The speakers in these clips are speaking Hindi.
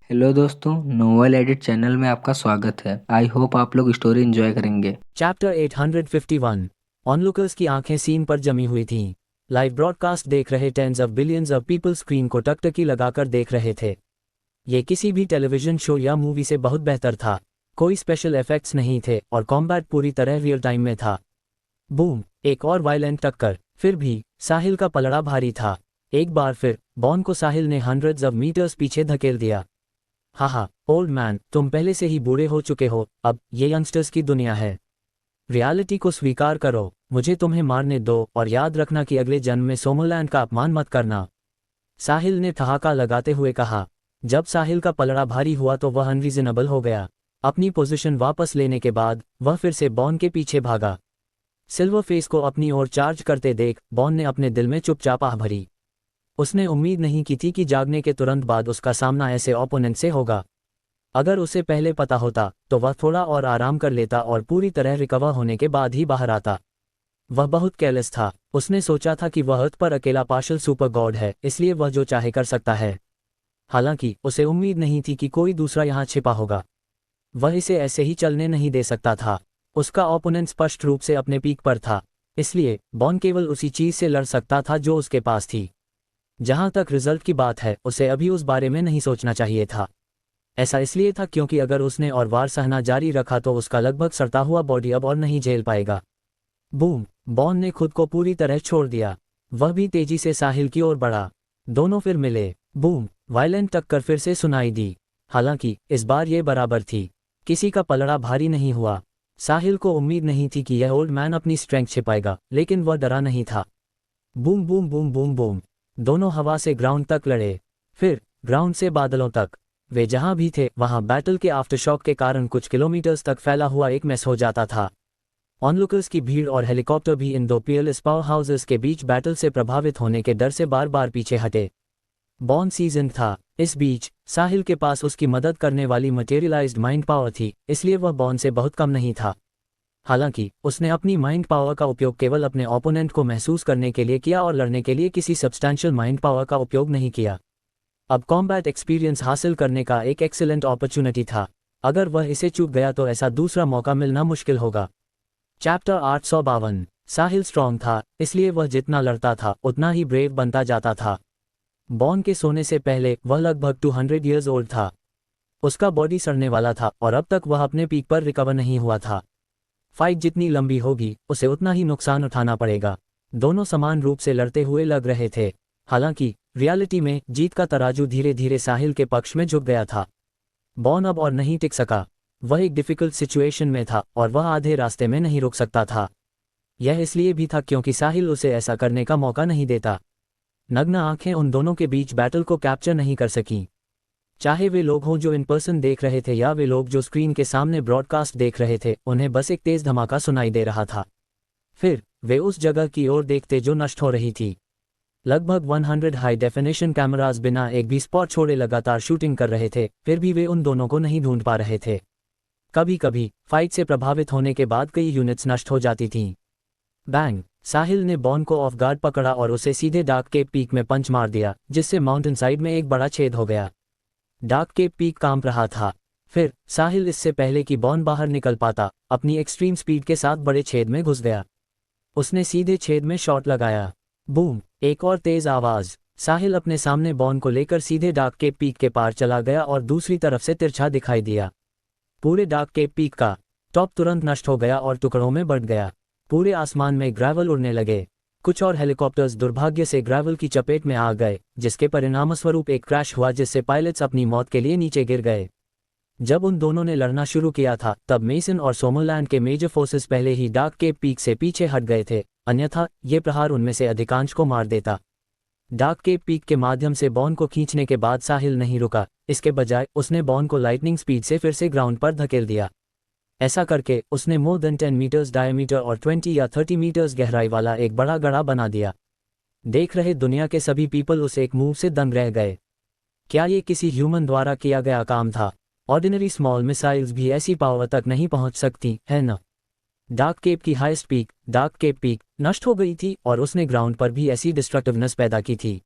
हेलो दोस्तों, नोवेल एडिट चैनल में आपका स्वागत है। आई होप आप लोग स्टोरी एंजॉय करेंगे। चैप्टर 851। ऑनलुकर्स की आंखें सीन पर जमी हुई थीं। लाइव ब्रॉडकास्ट देख रहे tens of billions of people screen को टकटकी लगाकर देख रहे थे। ये किसी भी टेलीविजन शो या मूवी से बहुत बेहतर था। कोई स्पेशल इफेक्ट्स नहीं थे और कॉम्बैट पूरी तरह रियल टाइम में था। बूम! एक और वायलेंट टक्कर। फिर भी साहिल का पलड़ा भारी था। एक बार फिर बॉन को साहिल ने हंड्रेड्स ऑफ मीटर्स पीछे धकेल दिया। हाहा, ओल्ड मैन, तुम पहले से ही बूढ़े हो चुके हो। अब ये यंगस्टर्स की दुनिया है। रियलिटी को स्वीकार करो। मुझे तुम्हें मारने दो और याद रखना कि अगले जन्म में सोमरलैंड का अपमान मत करना। साहिल ने ठहाका लगाते हुए कहा। जब साहिल का पलड़ा भारी हुआ तो वह अनरीजनेबल हो गया। अपनी पोजीशन वापस लेने के बाद वह फिर से बॉन के पीछे भागा। सिल्वर फेस को अपनी ओर चार्ज करते देख बॉन ने अपने दिल में चुपचाप आह भरी। उसने उम्मीद नहीं की थी कि जागने के तुरंत बाद उसका सामना ऐसे ओपोनेंट से होगा। अगर उसे पहले पता होता तो वह थोड़ा और आराम कर लेता और पूरी तरह रिकवर होने के बाद ही बाहर आता। वह बहुत केयरलेस था। उसने सोचा था कि वह अर्थ पर अकेला पार्शल सुपर गॉड है, इसलिए वह जो चाहे कर सकता है। हालांकि उसे उम्मीद नहीं थी कि कोई दूसरा यहाँ छिपा होगा। वह इसे ऐसे ही चलने नहीं दे सकता था। उसका ओपोनेंट स्पष्ट रूप से अपने पीक पर था, इसलिए बॉन केवल उसी चीज से लड़ सकता था जो उसके पास थी। जहां तक रिजल्ट की बात है, उसे अभी उस बारे में नहीं सोचना चाहिए था। ऐसा इसलिए था क्योंकि अगर उसने और वार सहना जारी रखा तो उसका लगभग सड़ता हुआ बॉडी अब और नहीं झेल पाएगा। बूम! बॉन ने खुद को पूरी तरह छोड़ दिया। वह भी तेजी से साहिल की ओर बढ़ा। दोनों फिर मिले। बूम! वायलेंट टक्कर फिर से सुनाई दी। हालांकि इस बार ये बराबर थी। किसी का पलड़ा भारी नहीं हुआ। साहिल को उम्मीद नहीं थी कि यह ओल्ड मैन अपनी स्ट्रेंथ छिपाएगा, लेकिन वह डरा नहीं था। Boom boom boom boom boom! दोनों हवा से ग्राउंड तक लड़े, फिर ग्राउंड से बादलों तक। वे जहां भी थे वहां बैटल के आफ्टरशॉक के कारण कुछ किलोमीटर्स तक फैला हुआ एक मैस हो जाता था। ऑनलुकर्स की भीड़ और हेलीकॉप्टर भी इन दो पीएलएस पावर हाउसेस के बीच बैटल से प्रभावित होने के डर से बार बार पीछे हटे। बॉन सीजन था। इस बीच साहिल के पास उसकी मदद करने वाली मटेरियलाइज्ड माइंड पावर थी, इसलिए वह बॉन से बहुत कम नहीं था। हालांकि उसने अपनी माइंड पावर का उपयोग केवल अपने ओपोनेंट को महसूस करने के लिए किया और लड़ने के लिए किसी सब्सटैंशियल माइंड पावर का उपयोग नहीं किया। अब कॉम्बैट एक्सपीरियंस हासिल करने का एक एक्सीलेंट अपॉर्चुनिटी था। अगर वह इसे चूक गया तो ऐसा दूसरा मौका मिलना मुश्किल होगा। चैप्टर 852। साहिल स्ट्रॉन्ग था, इसलिए वह जितना लड़ता था उतना ही ब्रेव बनता जाता था। बॉन के सोने से पहले वह लगभग 200 ईयर्स ओल्ड था। उसका बॉडी सड़ने वाला था और अब तक वह अपने पीक पर रिकवर नहीं हुआ था। फाइट जितनी लंबी होगी उसे उतना ही नुकसान उठाना पड़ेगा। दोनों समान रूप से लड़ते हुए लग रहे थे। हालांकि रियलिटी में जीत का तराजू धीरे धीरे साहिल के पक्ष में झुक गया था। बॉन अब और नहीं टिक सका। वह एक डिफिकल्ट सिचुएशन में था और वह आधे रास्ते में नहीं रुक सकता था। यह इसलिए भी था क्योंकि साहिल उसे ऐसा करने का मौका नहीं देता। नग्न आंखें उन दोनों के बीच बैटल को कैप्चर नहीं कर सकीं। चाहे वे लोग हों जो इन पर्सन देख रहे थे या वे लोग जो स्क्रीन के सामने ब्रॉडकास्ट देख रहे थे, उन्हें बस एक तेज धमाका सुनाई दे रहा था। फिर वे उस जगह की ओर देखते जो नष्ट हो रही थी। लगभग 100 हाई डेफिनेशन कैमरास बिना एक भी स्पॉट छोड़े लगातार शूटिंग कर रहे थे, फिर भी वे उन दोनों को नहीं ढूंढ पा रहे थे। कभी कभी फाइट से प्रभावित होने के बाद कई यूनिट्स नष्ट हो जाती थीं। बैंग! साहिल ने बॉन को ऑफ गार्ड पकड़ा और उसे सीधे डार्क केप पीक में पंच मार दिया, जिससे माउंटेन साइड में एक बड़ा छेद हो गया। डार्क केप पीक कांप रहा था। फिर साहिल इससे पहले कि बॉन बाहर निकल पाता, अपनी एक्सट्रीम स्पीड के साथ बड़े छेद में घुस गया। उसने सीधे छेद में शॉट लगाया। बूम! एक और तेज आवाज। साहिल अपने सामने बॉन को लेकर सीधे डार्क केप पीक के पार चला गया और दूसरी तरफ से तिरछा दिखाई दिया। पूरे डार्क केप पीक का टॉप तुरंत नष्ट हो गया और टुकड़ों में बढ़ गया। पूरे आसमान में ग्रेवल उड़ने लगे। कुछ और हेलीकॉप्टर्स दुर्भाग्य से ग्रेवल की चपेट में आ गए, जिसके परिणामस्वरूप एक क्रैश हुआ जिससे पायलट्स अपनी मौत के लिए नीचे गिर गए। जब उन दोनों ने लड़ना शुरू किया था तब मेसन और सोमरलैंड के मेजर फोर्सेस पहले ही डार्क केप पीक से पीछे हट गए थे, अन्यथा ये प्रहार उनमें से अधिकांश को मार देता। डार्क केप पीक के माध्यम से बॉन को खींचने के बाद साहिल नहीं रुका। इसके बजाय उसने बॉन को लाइटनिंग स्पीड से फिर से ग्राउंड पर धकेल दिया। ऐसा करके उसने मोर देन 10 मीटर्स डायमीटर और 20 या 30 मीटर्स गहराई वाला एक बड़ा गड्ढा बना दिया। देख रहे दुनिया के सभी पीपल उस एक मूव से दंग रह गए। क्या ये किसी ह्यूमन द्वारा किया गया काम था? ऑर्डिनरी स्मॉल मिसाइल्स भी ऐसी पावर तक नहीं पहुंच सकती, है न? डार्क केप की highest peak, dark cape peak, नष्ट हो गई थी और उसने ग्राउंड पर भी ऐसी डिस्ट्रक्टिवनेस पैदा की थी।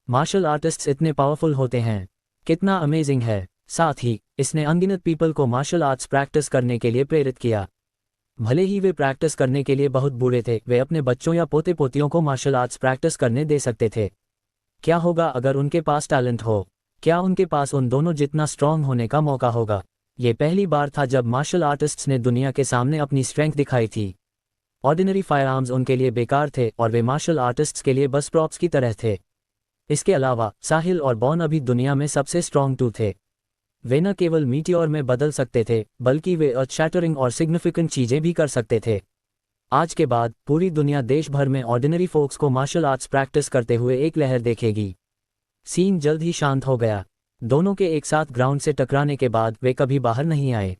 मार्शल आर्टिस्ट्स इतने पावरफुल होते हैं। कितना अमेजिंग है! साथ ही इसने अनगिनत पीपल को मार्शल आर्ट्स प्रैक्टिस करने के लिए प्रेरित किया। भले ही वे प्रैक्टिस करने के लिए बहुत बूढ़े थे, वे अपने बच्चों या पोते पोतियों को मार्शल आर्ट्स प्रैक्टिस करने दे सकते थे। क्या होगा अगर उनके पास टैलेंट हो? क्या उनके पास उन दोनों जितना स्ट्रांग होने का मौका होगा? ये पहली बार था जब मार्शल आर्टिस्ट्स ने दुनिया के सामने अपनी स्ट्रेंथ दिखाई थी। ऑर्डिनरी फायरआर्म्स उनके लिए बेकार थे और वे मार्शल आर्टिस्ट्स के लिए बस प्रॉप्स की तरह थे। इसके अलावा साहिल और बॉन अभी दुनिया में सबसे स्ट्रांग टू थे। वे न केवल मीटियोर में बदल सकते थे, बल्कि वे अर्थ शैटरिंग और सिग्निफिकेंट चीजें भी कर सकते थे। आज के बाद पूरी दुनिया देश भर में ऑर्डिनरी फोक्स को मार्शल आर्ट्स प्रैक्टिस करते हुए एक लहर देखेगी। सीन जल्द ही शांत हो गया। दोनों के एक साथ ग्राउंड से टकराने के बाद वे कभी बाहर नहीं आए।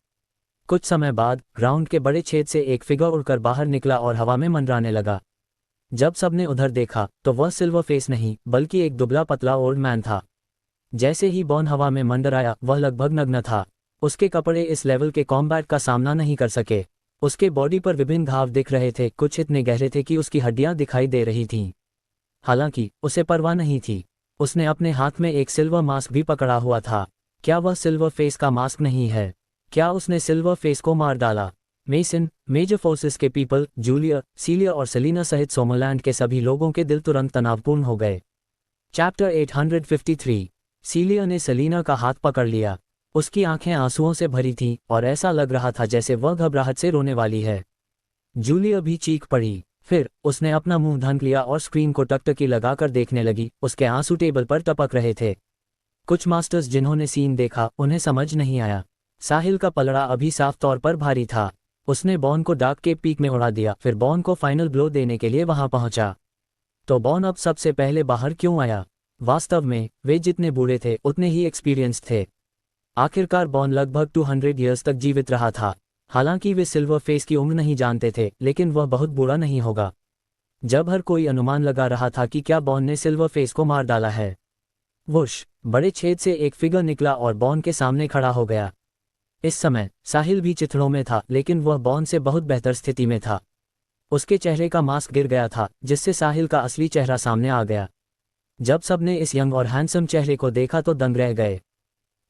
कुछ समय बाद ग्राउंड के बड़े छेद से एक फिगर उड़कर बाहर निकला और हवा में मंडराने लगा। जब सबने उधर देखा तो वह सिल्वर फेस नहीं, बल्कि एक दुबला पतला ओल्ड मैन था। जैसे ही बॉन हवा में मंडराया, वह लगभग नग्न था। उसके कपड़े इस लेवल के कॉम्बैट का सामना नहीं कर सके। उसके बॉडी पर विभिन्न घाव दिख रहे थे, कुछ इतने गहरे थे कि उसकी हड्डियां दिखाई दे रही थीं। हालांकि उसे परवाह नहीं थी। उसने अपने हाथ में एक सिल्वर मास्क भी पकड़ा हुआ था। क्या वह सिल्वर फेस का मास्क नहीं है? क्या उसने सिल्वर फेस को मार डाला? मेसन, मेजर फोर्सेस के पीपल, जूलिया, सीलिया और सेलिना सहित सोमरलैंड के सभी लोगों के दिल तुरंत तनावपूर्ण हो गए। चैप्टर 853। सीलिया ने सेलिना का हाथ पकड़ लिया। उसकी आंखें आंसुओं से भरी थीं और ऐसा लग रहा था जैसे वह घबराहट से रोने वाली है। जूलिया भी चीख पड़ी। फिर उसने अपना मुंह ढक लिया और स्क्रीन को टकटकी लगाकर देखने लगी। उसके आंसू टेबल पर टपक रहे थे। कुछ मास्टर्स जिन्होंने सीन देखा, उन्हें समझ नहीं आया। साहिल का पलड़ा अभी साफ तौर पर भारी था। उसने बॉन को डाक के पीक में उड़ा दिया, फिर बॉन को फाइनल ब्लो देने के लिए वहां पहुंचा। तो बॉन अब सबसे पहले बाहर क्यों आया? वास्तव में वे जितने बूढ़े थे उतने ही एक्सपीरियंस थे। आखिरकार बॉन लगभग 200 ईयर्स तक जीवित रहा था। हालांकि वे सिल्वर फेस की उम्र नहीं जानते थे, लेकिन वह बहुत बुरा नहीं होगा। जब हर कोई अनुमान लगा रहा था कि क्या बॉन ने सिल्वर फेस को मार डाला है, वुश, बड़े छेद से एक फिगर निकला और बॉन के सामने खड़ा हो गया। इस समय साहिल भी चिथड़ों में था, लेकिन वह बॉन से बहुत बेहतर स्थिति में था। उसके चेहरे का मास्क गिर गया था, जिससे साहिल का असली चेहरा सामने आ गया। जब सबने इस यंग और हैंडसम चेहरे को देखा तो दंग रह गए।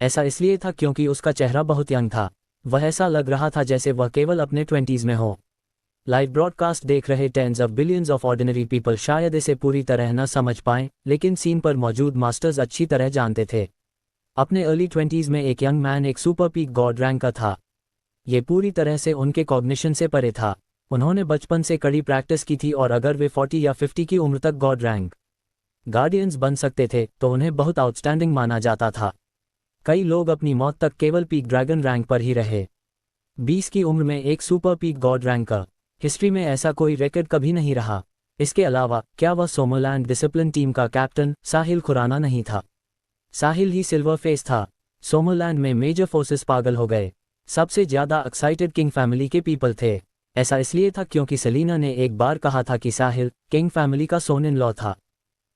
ऐसा इसलिए था क्योंकि उसका चेहरा बहुत यंग था। वह ऐसा लग रहा था जैसे वह केवल अपने 20s में हो। लाइव ब्रॉडकास्ट देख रहे tens of billions of ordinary people शायद इसे पूरी तरह न समझ पाएं, लेकिन सीन पर मौजूद मास्टर्स अच्छी तरह जानते थे। अपने अर्ली 20s में एक यंग मैन एक सुपर पीक गॉड रैंक का था। ये पूरी तरह से उनके कॉग्निशन से परे था। उन्होंने बचपन से कड़ी प्रैक्टिस की थी और अगर वे 40 या 50 की उम्र तक गॉड रैंक गार्डियंस बन सकते थे तो उन्हें बहुत आउटस्टैंडिंग माना जाता था। कई लोग अपनी मौत तक केवल पीक ड्रैगन रैंक पर ही रहे। 20 की उम्र में एक सुपर पीक गॉड रैंक का हिस्ट्री में ऐसा कोई रिकॉर्ड कभी नहीं रहा। इसके अलावा क्या वह सोमरलैंड डिसिप्लिन टीम का कैप्टन साहिल खुराना नहीं था? साहिल ही सिल्वर फेस था। सोमरलैंड में मेजर फोर्सेस पागल हो गए। सबसे ज्यादा एक्साइटेड किंग फैमिली के पीपल थे। ऐसा इसलिए था क्योंकि सेलिना ने एक बार कहा था कि साहिल किंग फैमिली का सोन इन लॉ था।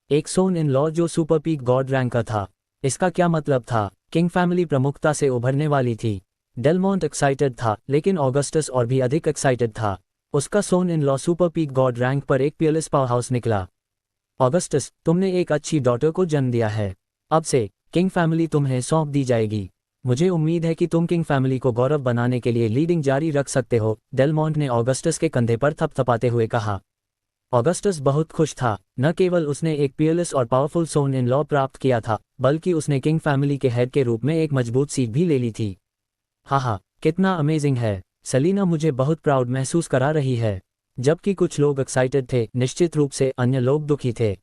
एक सोन इन लॉ जो सुपर पीक गॉड रैंक का था। इसका क्या मतलब था? किंग फैमिली प्रमुखता से उभरने वाली थी। डेलमोंट एक्साइटेड था, लेकिन ऑगस्टस और भी अधिक एक्साइटेड था। उसका son in law super peak god rank पर एक पियरलेस पावर हाउस निकला। ऑगस्टस, तुमने एक अच्छी डॉटर को जन्म दिया है। अब से किंग फैमिली तुम्हें सौंप दी जाएगी। मुझे उम्मीद है कि तुम किंग फैमिली को गौरव बनाने के लिए लीडिंग जारी रख सकते हो, डेलमोंट ने ऑगस्टस के कंधे पर थपथपाते हुए कहा। ऑगस्टस बहुत खुश था। न केवल उसने एक पियरलेस और पावरफुल सोन इन लॉ प्राप्त किया था, बल्कि उसने किंग फैमिली के हेड के रूप में एक मजबूत सीट भी ले ली थी। हाँ, कितना अमेजिंग है। सेलिना मुझे बहुत प्राउड महसूस करा रही है। जबकि कुछ लोग एक्साइटेड थे, निश्चित रूप से अन्य लोग दुखी थे।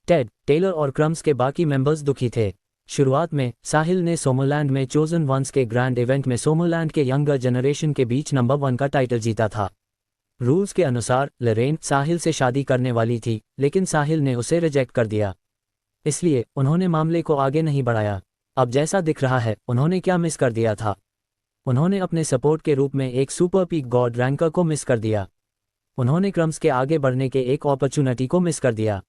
टेड, टेलर और क्रम्स के बाकी मेंबर्स दुखी थे। शुरुआत में साहिल ने सोमरलैंड में चोजन वंस के ग्रैंड इवेंट में सोमरलैंड के यंगर जनरेशन के बीच नंबर 1 का टाइटल जीता था। रूल्स के अनुसार लरेन साहिल से शादी करने वाली थी, लेकिन साहिल ने उसे रिजेक्ट कर दिया। इसलिए उन्होंने मामले को आगे नहीं बढ़ाया। अब जैसा दिख रहा है, उन्होंने क्या मिस कर दिया था? उन्होंने अपने सपोर्ट के रूप में एक सुपर पीक गॉड रैंकर को मिस कर दिया। उन्होंने क्रम्स के आगे बढ़ने के एक अपॉर्चुनिटी को मिस कर दिया।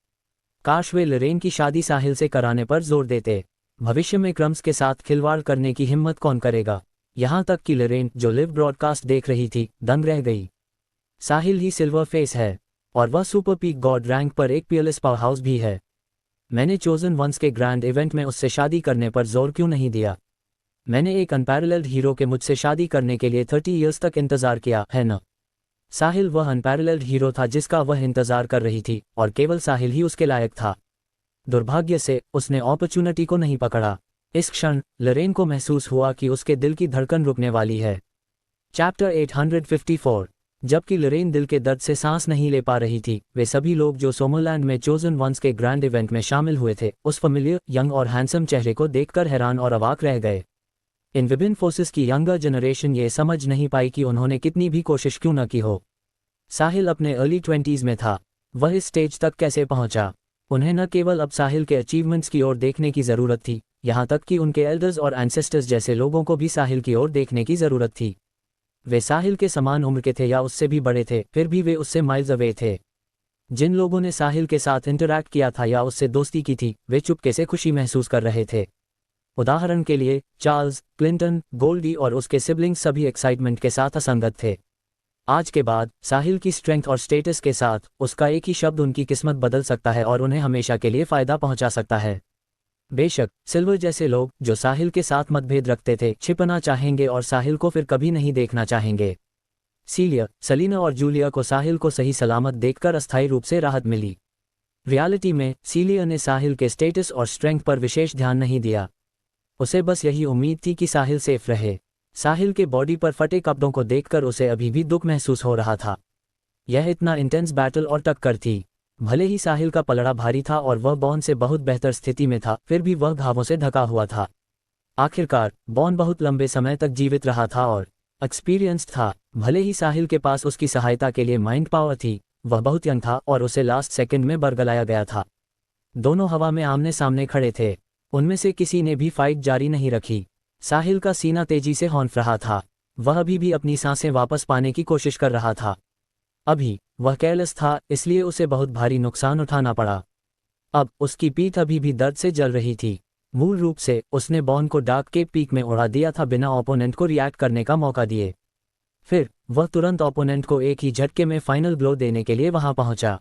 काश वे लरेन की शादी साहिल से कराने पर जोर देते। भविष्य में क्रम्स के साथ खिलवाड़ करने की हिम्मत कौन करेगा? यहाँ तक कि लरेन, जो लिव ब्रॉडकास्ट देख रही थी, दंग रह गई। साहिल ही सिल्वर फेस है और वह सुपर पीक गॉड रैंक पर एक पियरलेस पावर हाउस भी है। मैंने चोजन वंस के ग्रैंड इवेंट में उससे शादी करने पर जोर क्यों नहीं दिया? मैंने एक अनपैरेलल्ड हीरो के मुझसे शादी करने के लिए 30 इयर्स तक इंतजार किया है न। साहिल वह अनपैरेलल्ड हीरो था जिसका वह इंतजार कर रही थी, और केवल साहिल ही उसके लायक था। दुर्भाग्य से उसने अपॉर्चुनिटी को नहीं पकड़ा। इस क्षण लरेन को महसूस हुआ कि उसके दिल की धड़कन रुकने वाली है। चैप्टर 854। जबकि लरेन दिल के दर्द से सांस नहीं ले पा रही थी, वे सभी लोग जो सोमरलैंड में चोजन वंस के ग्रैंड इवेंट में शामिल हुए थे, उस फैमिलियर, यंग और हैंडसम चेहरे को देखकर हैरान और अवाक रह गए। इन विभिन्न फोर्सेस की यंगर जनरेशन ये समझ नहीं पाई कि उन्होंने कितनी भी कोशिश क्यों न की हो। साहिल अपने अर्ली 20s में था, वह इस स्टेज तक कैसे पहुंचा? उन्हें न केवल अब साहिल के अचीवमेंट्स की ओर देखने की ज़रूरत थी, यहाँ तक कि उनके एल्डर्स और एंसेस्टर्स जैसे लोगों को भी साहिल की ओर देखने की ज़रूरत थी। वे साहिल के समान उम्र के थे या उससे भी बड़े थे, फिर भी वे उससे माइल्स अवे थे। जिन लोगों ने साहिल के साथ इंटरैक्ट किया था या उससे दोस्ती की थी, वे चुपके से खुशी महसूस कर रहे थे। उदाहरण के लिए चार्ल्स, क्लिंटन, गोल्डी और उसके सिबलिंग्स सभी एक्साइटमेंट के साथ असंगत थे। आज के बाद साहिल की स्ट्रेंथ और स्टेटस के साथ उसका एक ही शब्द उनकी किस्मत बदल सकता है और उन्हें हमेशा के लिए फ़ायदा पहुंचा सकता है। बेशक सिल्वर जैसे लोग जो साहिल के साथ मतभेद रखते थे, छिपना चाहेंगे और साहिल को फिर कभी नहीं देखना चाहेंगे। सीलिया, सलीना और जूलिया को साहिल को सही सलामत देखकर अस्थायी रूप से राहत मिली। रियलिटी में सीलिया ने साहिल के स्टेटस और स्ट्रेंथ पर विशेष ध्यान नहीं दिया। उसे बस यही उम्मीद थी कि साहिल सेफ रहे। साहिल के बॉडी पर फटे कपड़ों को देखकर उसे अभी भी दुख महसूस हो रहा था। यह इतना इंटेंस बैटल और टक्कर थी। भले ही साहिल का पलड़ा भारी था और वह बॉन से बहुत बेहतर स्थिति में था, फिर भी वह घावों से ढका हुआ था। आखिरकार बॉन बहुत लंबे समय तक जीवित रहा था और एक्सपीरियंस्ड था। भले ही साहिल के पास उसकी सहायता के लिए माइंड पावर थी, वह बहुत यंग था और उसे लास्ट सेकंड में बरगलाया गया था। दोनों हवा में आमने सामने खड़े थे। उनमें से किसी ने भी फाइट जारी नहीं रखी। साहिल का सीना तेजी से हौंफ रहा था। वह अभी भी अपनी सांसें वापस पाने की कोशिश कर रहा था। अभी वह केयरलेस था, इसलिए उसे बहुत भारी नुकसान उठाना पड़ा। अब उसकी पीठ अभी भी दर्द से जल रही थी। मूल रूप से उसने बॉन को डार्क के पीक में उड़ा दिया था बिना ओपोनेंट को रिएक्ट करने का मौका दिए। फिर वह तुरंत ओपोनेंट को एक ही झटके में फाइनल ब्लो देने के लिए वहां पहुंचा।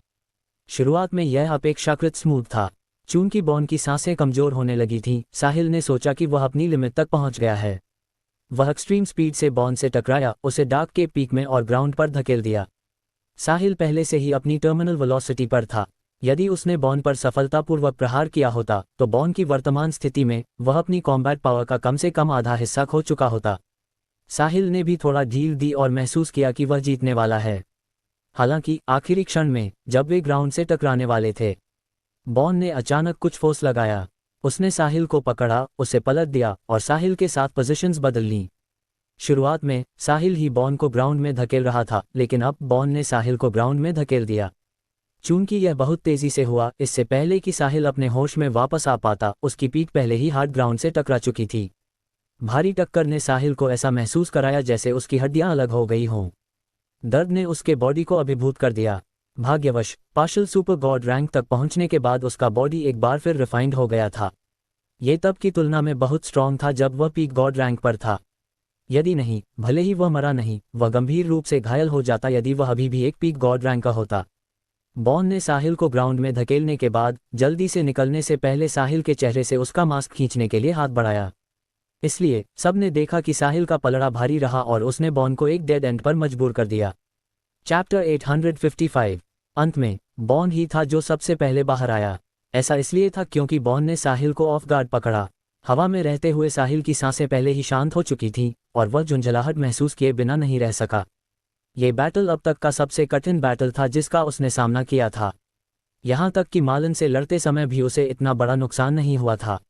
शुरुआत में यह अपेक्षाकृत स्मूथ था। चूंकि बॉन की सांसें कमजोर होने लगी थीं, साहिल ने सोचा कि वह अपनी लिमिट तक पहुंच गया है। वह एक्सट्रीम स्पीड से बॉन से टकराया, उसे डार्क के पीक में और ग्राउंड पर धकेल दिया। साहिल पहले से ही अपनी टर्मिनल वेलोसिटी पर था। यदि उसने बॉन पर सफलतापूर्वक प्रहार किया होता तो बॉन की वर्तमान स्थिति में वह अपनी कॉम्बैट पावर का कम से कम आधा हिस्सा खो चुका होता। साहिल ने भी थोड़ा ढील दी और महसूस किया कि वह जीतने वाला है। हालांकि आखिरी क्षण में जब वे ग्राउंड से टकराने वाले थे, बॉन ने अचानक कुछ फोर्स लगाया। उसने साहिल को पकड़ा, उसे पलट दिया और साहिल के साथ पोजीशंस बदल लीं। शुरुआत में साहिल ही बॉन को ग्राउंड में धकेल रहा था, लेकिन अब बॉन ने साहिल को ग्राउंड में धकेल दिया। चूंकि यह बहुत तेजी से हुआ, इससे पहले कि साहिल अपने होश में वापस आ पाता, उसकी पीठ पहले ही हार्ड ग्राउंड से टकरा चुकी थी। भारी टक्कर ने साहिल को ऐसा महसूस कराया जैसे उसकी हड्डियां अलग हो गई हों। दर्द ने उसके बॉडी को अभिभूत कर दिया। भाग्यवश पार्शियल सुपर गॉड रैंक तक पहुंचने के बाद उसका बॉडी एक बार फिर रिफाइंड हो गया था। ये तब की तुलना में बहुत स्ट्रॉन्ग था जब वह पीक गॉड रैंक पर था। यदि नहीं, भले ही वह मरा नहीं, वह गंभीर रूप से घायल हो जाता यदि वह अभी भी एक पीक गॉड रैंक का होता। बॉन ने साहिल को ग्राउंड में धकेलने के बाद जल्दी से निकलने से पहले साहिल के चेहरे से उसका मास्क खींचने के लिए हाथ बढ़ाया। इसलिए सबने देखा कि साहिल का पलड़ा भारी रहा और उसने बॉन को एक डेड एंड पर मजबूर कर दिया। चैप्टर 855। अंत में बॉन ही था जो सबसे पहले बाहर आया। ऐसा इसलिए था क्योंकि बॉन ने साहिल को ऑफ गार्ड पकड़ा। हवा में रहते हुए साहिल की सांसें पहले ही शांत हो चुकी थीं और वह झुंझलाहट महसूस किए बिना नहीं रह सका। ये बैटल अब तक का सबसे कठिन बैटल था जिसका उसने सामना किया था। यहाँ तक कि मालन से लड़ते समय भी उसे इतना बड़ा नुकसान नहीं हुआ था।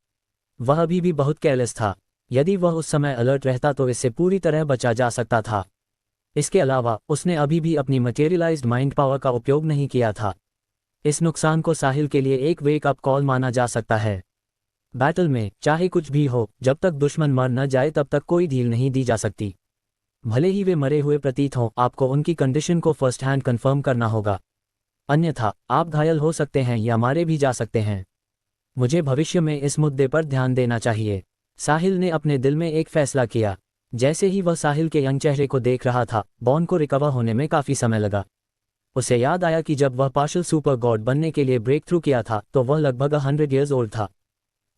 वह अभी भी बहुत केयरलेस था। यदि वह उस समय अलर्ट रहता तो इससे पूरी तरह बचा जा सकता था। इसके अलावा उसने अभी भी अपनी मटेरियलाइज्ड माइंड पावर का उपयोग नहीं किया था। इस नुकसान को साहिल के लिए एक वेक अप कॉल माना जा सकता है। बैटल में चाहे कुछ भी हो, जब तक दुश्मन मर न जाए तब तक कोई ढील नहीं दी जा सकती। भले ही वे मरे हुए प्रतीत हों, आपको उनकी कंडीशन को फर्स्ट हैंड कंफर्म करना होगा, अन्यथा आप घायल हो सकते हैं या मारे भी जा सकते हैं। मुझे भविष्य में इस मुद्दे पर ध्यान देना चाहिए। साहिल ने अपने दिल में एक फैसला किया। जैसे ही वह साहिल के यंग चेहरे को देख रहा था, बॉन को रिकवर होने में काफ़ी समय लगा। उसे याद आया कि जब वह पार्शियल सुपर गॉड बनने के लिए ब्रेक थ्रू किया था तो वह लगभग 100 ईयर्स ओल्ड था।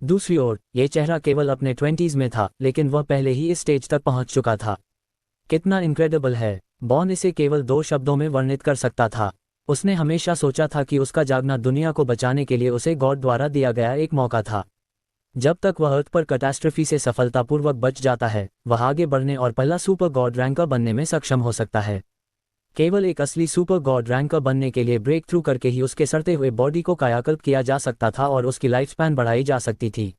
दूसरी ओर ये चेहरा केवल अपने 20s में था, लेकिन वह पहले ही इस स्टेज तक पहुंच चुका था। कितना इनक्रेडिबल है। बॉन इसे केवल 2 शब्दों में वर्णित कर सकता था। उसने हमेशा सोचा था कि उसका जागना दुनिया को बचाने के लिए उसे गॉड द्वारा दिया गया एक मौका था। जब तक वह अर्थ पर कैटास्ट्रॉफी से सफलतापूर्वक बच जाता है, वह आगे बढ़ने और पहला सुपर गॉड रैंकर बनने में सक्षम हो सकता है। केवल एक असली सुपर गॉड रैंकर बनने के लिए ब्रेक थ्रू करके ही उसके सड़ते हुए बॉडी को कायाकल्प किया जा सकता था और उसकी लाइफ स्पैन बढ़ाई जा सकती थी।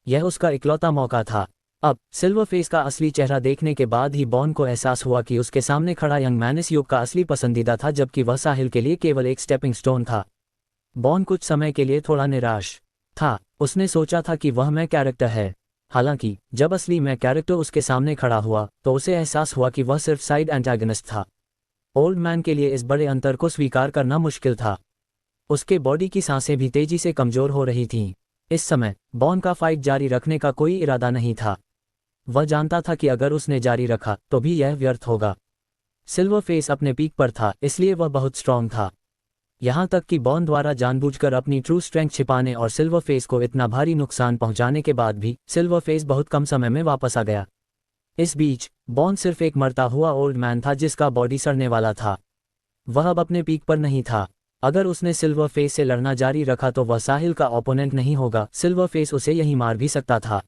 यह उसका इकलौता मौका था। अब सिल्वर फेस का असली चेहरा देखने के बाद ही बॉन को एहसास हुआ कि उसके सामने खड़ा यंग मैन इस युग का असली पसंदीदा था, जबकि वह साहिल के लिए केवल एक स्टेपिंग स्टोन था। बॉन कुछ समय के लिए थोड़ा निराश था। उसने सोचा था कि वह मैं कैरेक्टर है। हालांकि जब असली मैं कैरेक्टर उसके सामने खड़ा हुआ तो उसे एहसास हुआ कि वह सिर्फ साइड एंटागनिस्ट था। ओल्ड मैन के लिए इस बड़े अंतर को स्वीकार करना मुश्किल था। उसके बॉडी की सांसें भी तेजी से कमजोर हो रही थीं। इस समय बॉन का फाइट जारी रखने का कोई इरादा नहीं था। वह जानता था कि अगर उसने जारी रखा तो भी यह व्यर्थ होगा। सिल्वर फेस अपने पीक पर था, इसलिए वह बहुत स्ट्रांग था। यहाँ तक कि बॉन द्वारा जानबूझकर अपनी ट्रू स्ट्रेंथ छिपाने और सिल्वर फेस को इतना भारी नुकसान पहुंचाने के बाद भी सिल्वर फेस बहुत कम समय में वापस आ गया। इस बीच बॉन सिर्फ एक मरता हुआ ओल्ड मैन था जिसका बॉडी सड़ने वाला था। वह अब अपने पीक पर नहीं था। अगर उसने सिल्वर फेस से लड़ना जारी रखा तो वह साहिल का ओपोनेंट नहीं होगा। सिल्वर फेस उसे यहीं मार भी सकता था।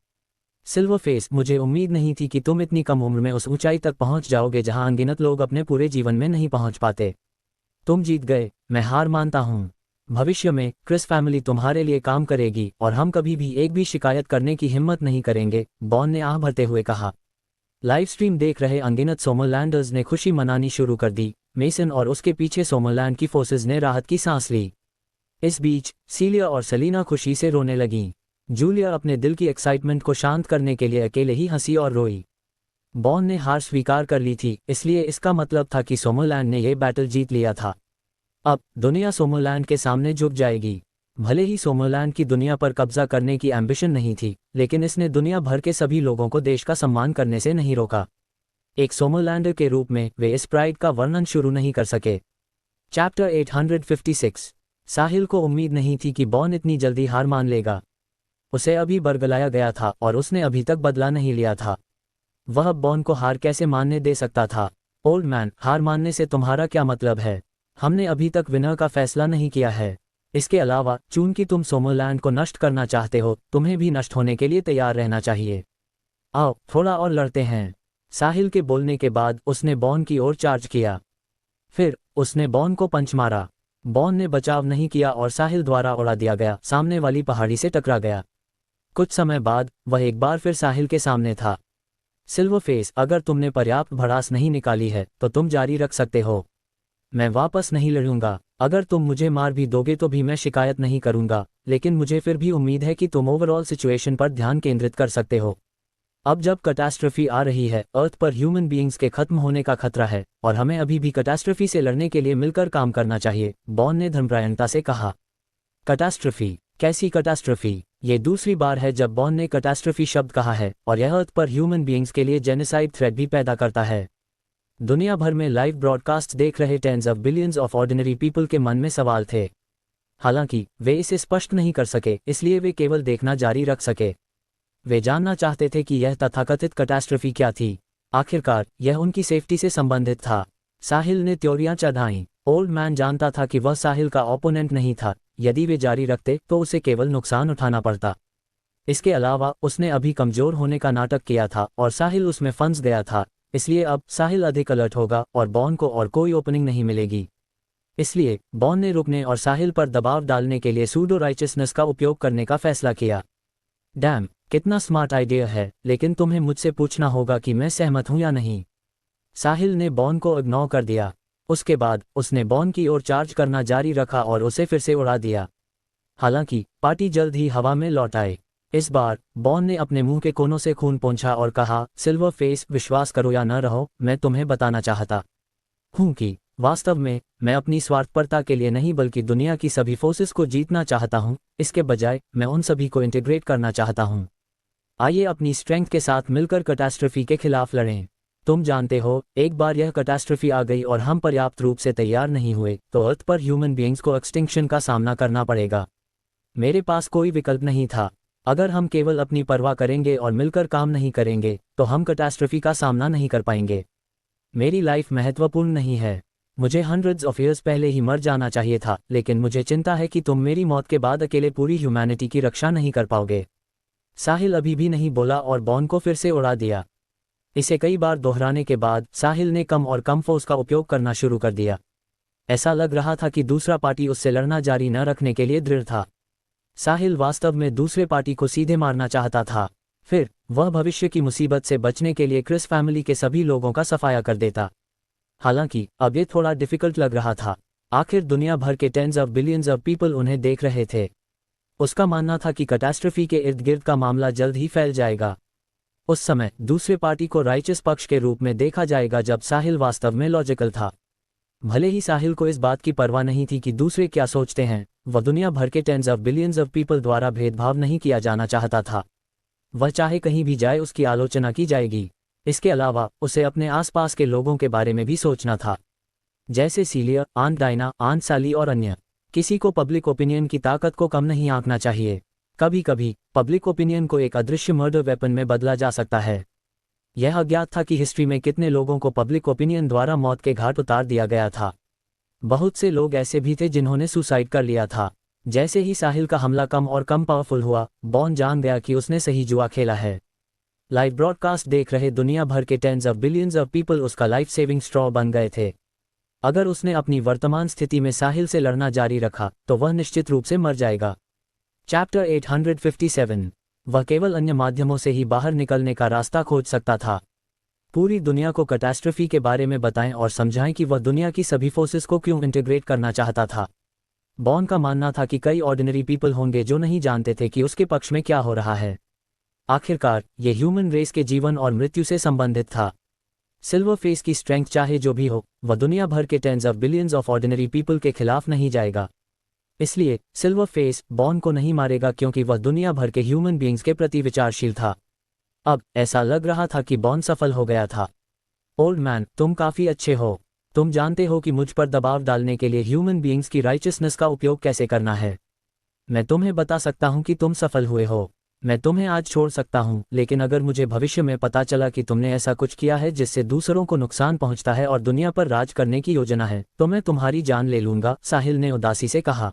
सिल्वर फेस, मुझे उम्मीद नहीं थी कि तुम इतनी कम उम्र में उस ऊंचाई तक पहुंच जाओगे जहां अनगिनत लोग अपने पूरे जीवन में नहीं पहुंच पाते। तुम जीत गए, मैं हार मानता हूं। भविष्य में क्रिस फैमिली तुम्हारे लिए काम करेगी और हम कभी भी एक भी शिकायत करने की हिम्मत नहीं करेंगे, बॉन ने आह भरते हुए कहा। लाइव स्ट्रीम देख रहे अनगिनत सोमरलैंडर्स ने खुशी मनानी शुरू कर दी। मेसन और उसके पीछे सोमरलैंड की फोर्सेज ने राहत की सांस ली। इस बीच सीलिया और सेलिना खुशी से रोने लगीं। जूलिया अपने दिल की एक्साइटमेंट को शांत करने के लिए अकेले ही हंसी और रोई। बॉन ने हार स्वीकार कर ली थी, इसलिए इसका मतलब था कि सोमरलैंड ने यह बैटल जीत लिया था। अब दुनिया सोमरलैंड के सामने झुक जाएगी। भले ही सोमरलैंड की दुनिया पर कब्जा करने की एम्बिशन नहीं थी, लेकिन इसने दुनिया भर के सभी लोगों को देश का सम्मान करने से नहीं रोका। एक सोमरलैंडर के रूप में वे इस प्राइड का वर्णन शुरू नहीं कर सके। चैप्टर 856। साहिल को उम्मीद नहीं थी कि बॉन इतनी जल्दी हार मान लेगा। उसे अभी बरगलाया गया था और उसने अभी तक बदला नहीं लिया था। वह बॉन को हार कैसे मानने दे सकता था? ओल्ड मैन, हार मानने से तुम्हारा क्या मतलब है? हमने अभी तक विनर का फैसला नहीं किया है। इसके अलावा चूंकि तुम सोमरलैंड को नष्ट करना चाहते हो, तुम्हें भी नष्ट होने के लिए तैयार रहना चाहिए। आओ थोड़ा और लड़ते हैं। साहिल के बोलने के बाद उसने बॉन की ओर चार्ज किया। फिर उसने बॉन को पंच मारा। बॉन ने बचाव नहीं किया और साहिल द्वारा उड़ा दिया गया सामने वाली पहाड़ी से टकरा गया। कुछ समय बाद वह एक बार फिर साहिल के सामने था। सिल्वर फेस, अगर तुमने पर्याप्त भड़ास नहीं निकाली है तो तुम जारी रख सकते हो। मैं वापस नहीं लड़ूंगा। अगर तुम मुझे मार भी दोगे तो भी मैं शिकायत नहीं करूंगा, लेकिन मुझे फिर भी उम्मीद है कि तुम ओवरऑल सिचुएशन पर ध्यान केंद्रित कर सकते हो। अब जब कैटास्ट्रॉफी आ रही है, अर्थ पर ह्यूमन बीइंग्स के खत्म होने का खतरा है और हमें अभी भी कैटास्ट्रॉफी से लड़ने के लिए मिलकर काम करना चाहिए, बॉन ने धर्मप्रायणता से कहा। कैटास्ट्रॉफी? कैसी कैटास्ट्रॉफी? ये दूसरी बार है जब बॉन ने कैटास्ट्रॉफी शब्द कहा है और यह अर्थ पर ह्यूमन बीइंग्स के लिए जेनोसाइड थ्रेट भी पैदा करता है। दुनिया भर में लाइव ब्रॉडकास्ट देख रहे tens of billions of ordinary people के मन में सवाल थे। हालांकि वे इसे स्पष्ट नहीं कर सके, इसलिए वे केवल देखना जारी रख सके। वे जानना चाहते थे कि यह तथाकथित कैटास्ट्रॉफी क्या थी। आखिरकार यह उनकी सेफ्टी से संबंधित था। साहिल ने त्योरियां चढ़ाईं। ओल्ड मैन जानता था कि वह साहिल का ओपोनेंट नहीं था। यदि वे जारी रखते तो उसे केवल नुकसान उठाना पड़ता। इसके अलावा उसने अभी कमजोर होने का नाटक किया था और साहिल उसमें फंस गया था, इसलिए अब साहिल अधिक अलर्ट होगा और बॉन को और कोई ओपनिंग नहीं मिलेगी। इसलिए बॉन ने रुकने और साहिल पर दबाव डालने के लिए सूडो राइचसनेस का उपयोग करने का फैसला किया। डैम, कितना स्मार्ट आइडिया है, लेकिन तुम्हें मुझसे पूछना होगा कि मैं सहमत हूं या नहीं। साहिल ने बॉन को इग्नोर कर दिया। उसके बाद उसने बॉन की ओर चार्ज करना जारी रखा और उसे फिर से उड़ा दिया। हालांकि पार्टी जल्द ही हवा में लौट आए। इस बार बॉन ने अपने मुंह के कोनों से खून पोंछा और कहा, सिल्वर फेस, विश्वास करो या न रहो, मैं तुम्हें बताना चाहता हूं कि वास्तव में मैं अपनी स्वार्थपरता के लिए नहीं बल्कि दुनिया की सभी फोर्सेस को जीतना चाहता हूं। इसके बजाय मैं उन सभी को इंटीग्रेट करना चाहता हूं। आइए अपनी स्ट्रेंथ के साथ मिलकर कैटास्ट्रॉफी के खिलाफ लड़ें। तुम जानते हो, एक बार यह कैटास्ट्रॉफी आ गई और हम पर्याप्त रूप से तैयार नहीं हुए तो अर्थ पर ह्यूमन बीइंग्स को एक्सटिंक्शन का सामना करना पड़ेगा। मेरे पास कोई विकल्प नहीं था। अगर हम केवल अपनी परवाह करेंगे और मिलकर काम नहीं करेंगे तो हम कैटास्ट्रॉफी का सामना नहीं कर पाएंगे। मेरी लाइफ महत्वपूर्ण नहीं है, मुझे हंड्रेड्स ऑफ ईयर्स पहले ही मर जाना चाहिए था, लेकिन मुझे चिंता है कि तुम मेरी मौत के बाद अकेले पूरी ह्यूमैनिटी की रक्षा नहीं कर पाओगे। साहिल अभी भी नहीं बोला और बॉन को फिर से उड़ा दिया। इसे कई बार दोहराने के बाद साहिल ने कम और कम फोर्स का उपयोग करना शुरू कर दिया। ऐसा लग रहा था कि दूसरा पार्टी उससे लड़ना जारी न रखने के लिए दृढ़ था। साहिल वास्तव में दूसरे पार्टी को सीधे मारना चाहता था। फिर वह भविष्य की मुसीबत से बचने के लिए क्रिस फैमिली के सभी लोगों का सफाया कर देता। हालांकि अब ये थोड़ा डिफिकल्ट लग रहा था। आखिर दुनिया भर के tens of billions of people उन्हें देख रहे थे। उसका मानना था कि कैटास्ट्रॉफी के इर्द गिर्द का मामला जल्द ही फैल जाएगा। उस समय दूसरे पार्टी को राइचस पक्ष के रूप में देखा जाएगा, जब साहिल वास्तव में लॉजिकल था। भले ही साहिल को इस बात की परवाह नहीं थी कि दूसरे क्या सोचते हैं, वह दुनिया भर के tens of billions of people द्वारा भेदभाव नहीं किया जाना चाहता था। वह चाहे कहीं भी जाए उसकी आलोचना की जाएगी। इसके अलावा उसे अपने आसपास के लोगों के बारे में भी सोचना था, जैसे सीलिया, आंट डायना, आंट साली और अन्य। किसी को पब्लिक ओपिनियन की ताकत को कम नहीं आंकना चाहिए। कभी कभी पब्लिक ओपिनियन को एक अदृश्य मर्डर वेपन में बदला जा सकता है। यह अज्ञात था कि हिस्ट्री में कितने लोगों को पब्लिक ओपिनियन द्वारा मौत के घाट उतार दिया गया था। बहुत से लोग ऐसे भी थे जिन्होंने सुसाइड कर लिया था। जैसे ही साहिल का हमला कम और कम पावरफुल हुआ, बॉन जान गया कि उसने सही जुआ खेला है। लाइव ब्रॉडकास्ट देख रहे दुनिया भर के tens of billions of people उसका लाइफ सेविंग स्ट्रॉ बन गए थे। अगर उसने अपनी वर्तमान स्थिति में साहिल से लड़ना जारी रखा तो वह निश्चित रूप से मर जाएगा। चैप्टर 857। वह केवल अन्य माध्यमों से ही बाहर निकलने का रास्ता खोज सकता था। पूरी दुनिया को कैटास्ट्रॉफी के बारे में बताएं और समझाएं कि वह दुनिया की सभी फोर्सेस को क्यों इंटीग्रेट करना चाहता था। बॉन का मानना था कि कई ऑर्डिनरी पीपल होंगे जो नहीं जानते थे कि उसके पक्ष में क्या हो रहा है। आखिरकार ये ह्यूमन रेस के जीवन और मृत्यु से संबंधित था। सिल्वर फेस की स्ट्रेंथ चाहे जो भी हो, वह दुनिया भर के tens of billions of ordinary people के खिलाफ नहीं जाएगा। इसलिए सिल्वर फेस बॉन को नहीं मारेगा, क्योंकि वह दुनिया भर के ह्यूमन बीइंग्स के प्रति विचारशील था। अब ऐसा लग रहा था कि बॉन सफल हो गया था। ओल्ड मैन, तुम काफी अच्छे हो। तुम जानते हो कि मुझ पर दबाव डालने के लिए ह्यूमन बीइंग्स की राइचसनेस का उपयोग कैसे करना है। मैं तुम्हें बता सकता हूं कि तुम सफल हुए हो। मैं तुम्हें आज छोड़ सकता हूं, लेकिन अगर मुझे भविष्य में पता चला कि तुमने ऐसा कुछ किया है जिससे दूसरों को नुकसान पहुंचता है और दुनिया पर राज करने की योजना है, तो मैं तुम्हारी जान ले लूंगा, साहिल ने उदासी से कहा।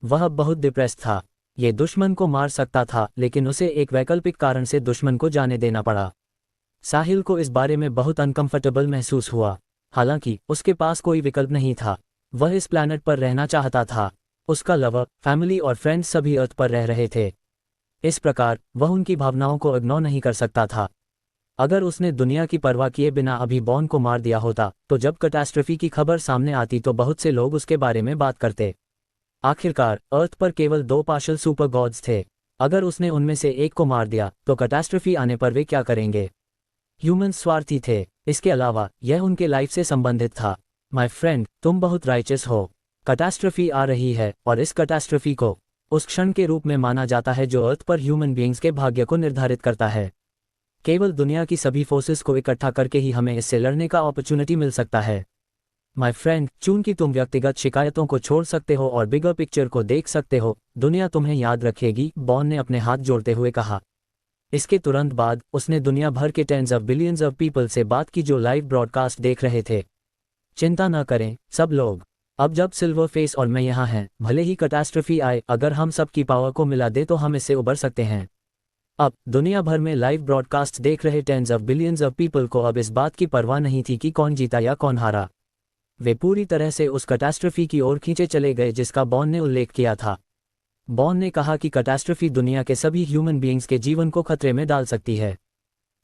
वह अब बहुत डिप्रेस था। ये दुश्मन को मार सकता था, लेकिन उसे एक वैकल्पिक कारण से दुश्मन को जाने देना पड़ा। साहिल को इस बारे में बहुत अनकंफर्टेबल महसूस हुआ। हालांकि उसके पास कोई विकल्प नहीं था। वह इस प्लैनेट पर रहना चाहता था। उसका लवर, फैमिली और फ्रेंड्स सभी अर्थ पर रह रहे थे। इस प्रकार वह उनकी भावनाओं को इग्नोर नहीं कर सकता था। अगर उसने दुनिया की परवाह किए बिना अभी बॉन को मार दिया होता, तो जब कैटास्ट्रॉफी की खबर सामने आती तो बहुत से लोग उसके बारे में बात करते। आखिरकार अर्थ पर केवल 2 पार्शियल सुपर गॉड्स थे। अगर उसने उनमें से एक को मार दिया तो कैटास्ट्रॉफी आने पर वे क्या करेंगे? ह्यूमन स्वार्थी थे। इसके अलावा यह उनके लाइफ से संबंधित था। माय फ्रेंड, तुम बहुत राइचस हो। कैटास्ट्रॉफी आ रही है और इस कैटास्ट्रॉफी को उस क्षण के रूप में माना जाता है जो अर्थ पर ह्यूमन बीइंग्स के भाग्य को निर्धारित करता है। केवल दुनिया की सभी फोर्सेस को इकट्ठा करके ही हमें इससे लड़ने का अपॉर्चुनिटी मिल सकता है। माय फ्रेंड, चूंकि तुम व्यक्तिगत शिकायतों को छोड़ सकते हो और बिगर पिक्चर को देख सकते हो, दुनिया तुम्हें याद रखेगी, बॉन ने अपने हाथ जोड़ते हुए कहा। इसके तुरंत बाद उसने दुनिया भर के tens of billions of people से बात की जो लाइव ब्रॉडकास्ट देख रहे थे। चिंता न करें सब लोग, अब जब सिल्वर फेस और मैं यहाँ हैं, भले ही कैटास्ट्रॉफी आए, अगर हम सब की पावर को मिला दे तो हम इससे उबर सकते हैं। अब दुनिया भर में लाइव ब्रॉडकास्ट देख रहे tens of billions of people को अब इस बात की परवाह नहीं थी कि कौन जीता या कौन हारा। वे पूरी तरह से उस कैटास्ट्रॉफी की ओर खींचे चले गए जिसका बॉन ने उल्लेख किया था। बॉन ने कहा कि कैटास्ट्रॉफी दुनिया के सभी ह्यूमन बीइंग्स के जीवन को खतरे में डाल सकती है।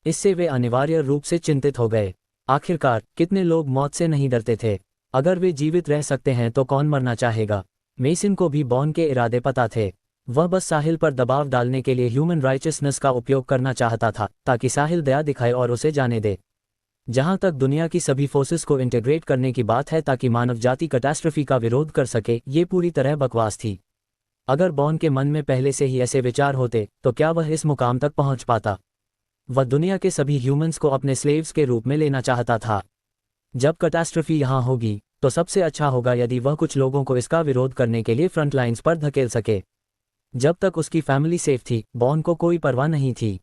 इससे वे अनिवार्य रूप से चिंतित हो गए। आखिरकार कितने लोग मौत से नहीं डरते थे? अगर वे जीवित रह सकते हैं तो कौन मरना चाहेगा? मेसन को भी बॉन के इरादे पता थे। वह बस साहिल पर दबाव डालने के लिए ह्यूमन राइचसनेस का उपयोग करना चाहता था, ताकि साहिल दया दिखाए और उसे जाने दे। जहां तक दुनिया की सभी फोर्सेस को इंटीग्रेट करने की बात है ताकि मानव जाति कैटास्ट्रॉफी का विरोध कर सके, ये पूरी तरह बकवास थी। अगर बॉन के मन में पहले से ही ऐसे विचार होते तो क्या वह इस मुकाम तक पहुंच पाता? वह दुनिया के सभी ह्यूमंस को अपने स्लेव्स के रूप में लेना चाहता था। जब कैटास्ट्रॉफी यहाँ होगी तो सबसे अच्छा होगा यदि वह कुछ लोगों को इसका विरोध करने के लिए फ्रंट लाइन्स पर धकेल सके। जब तक उसकी फैमिली सेफ थी, बॉन को कोई परवाह नहीं थी।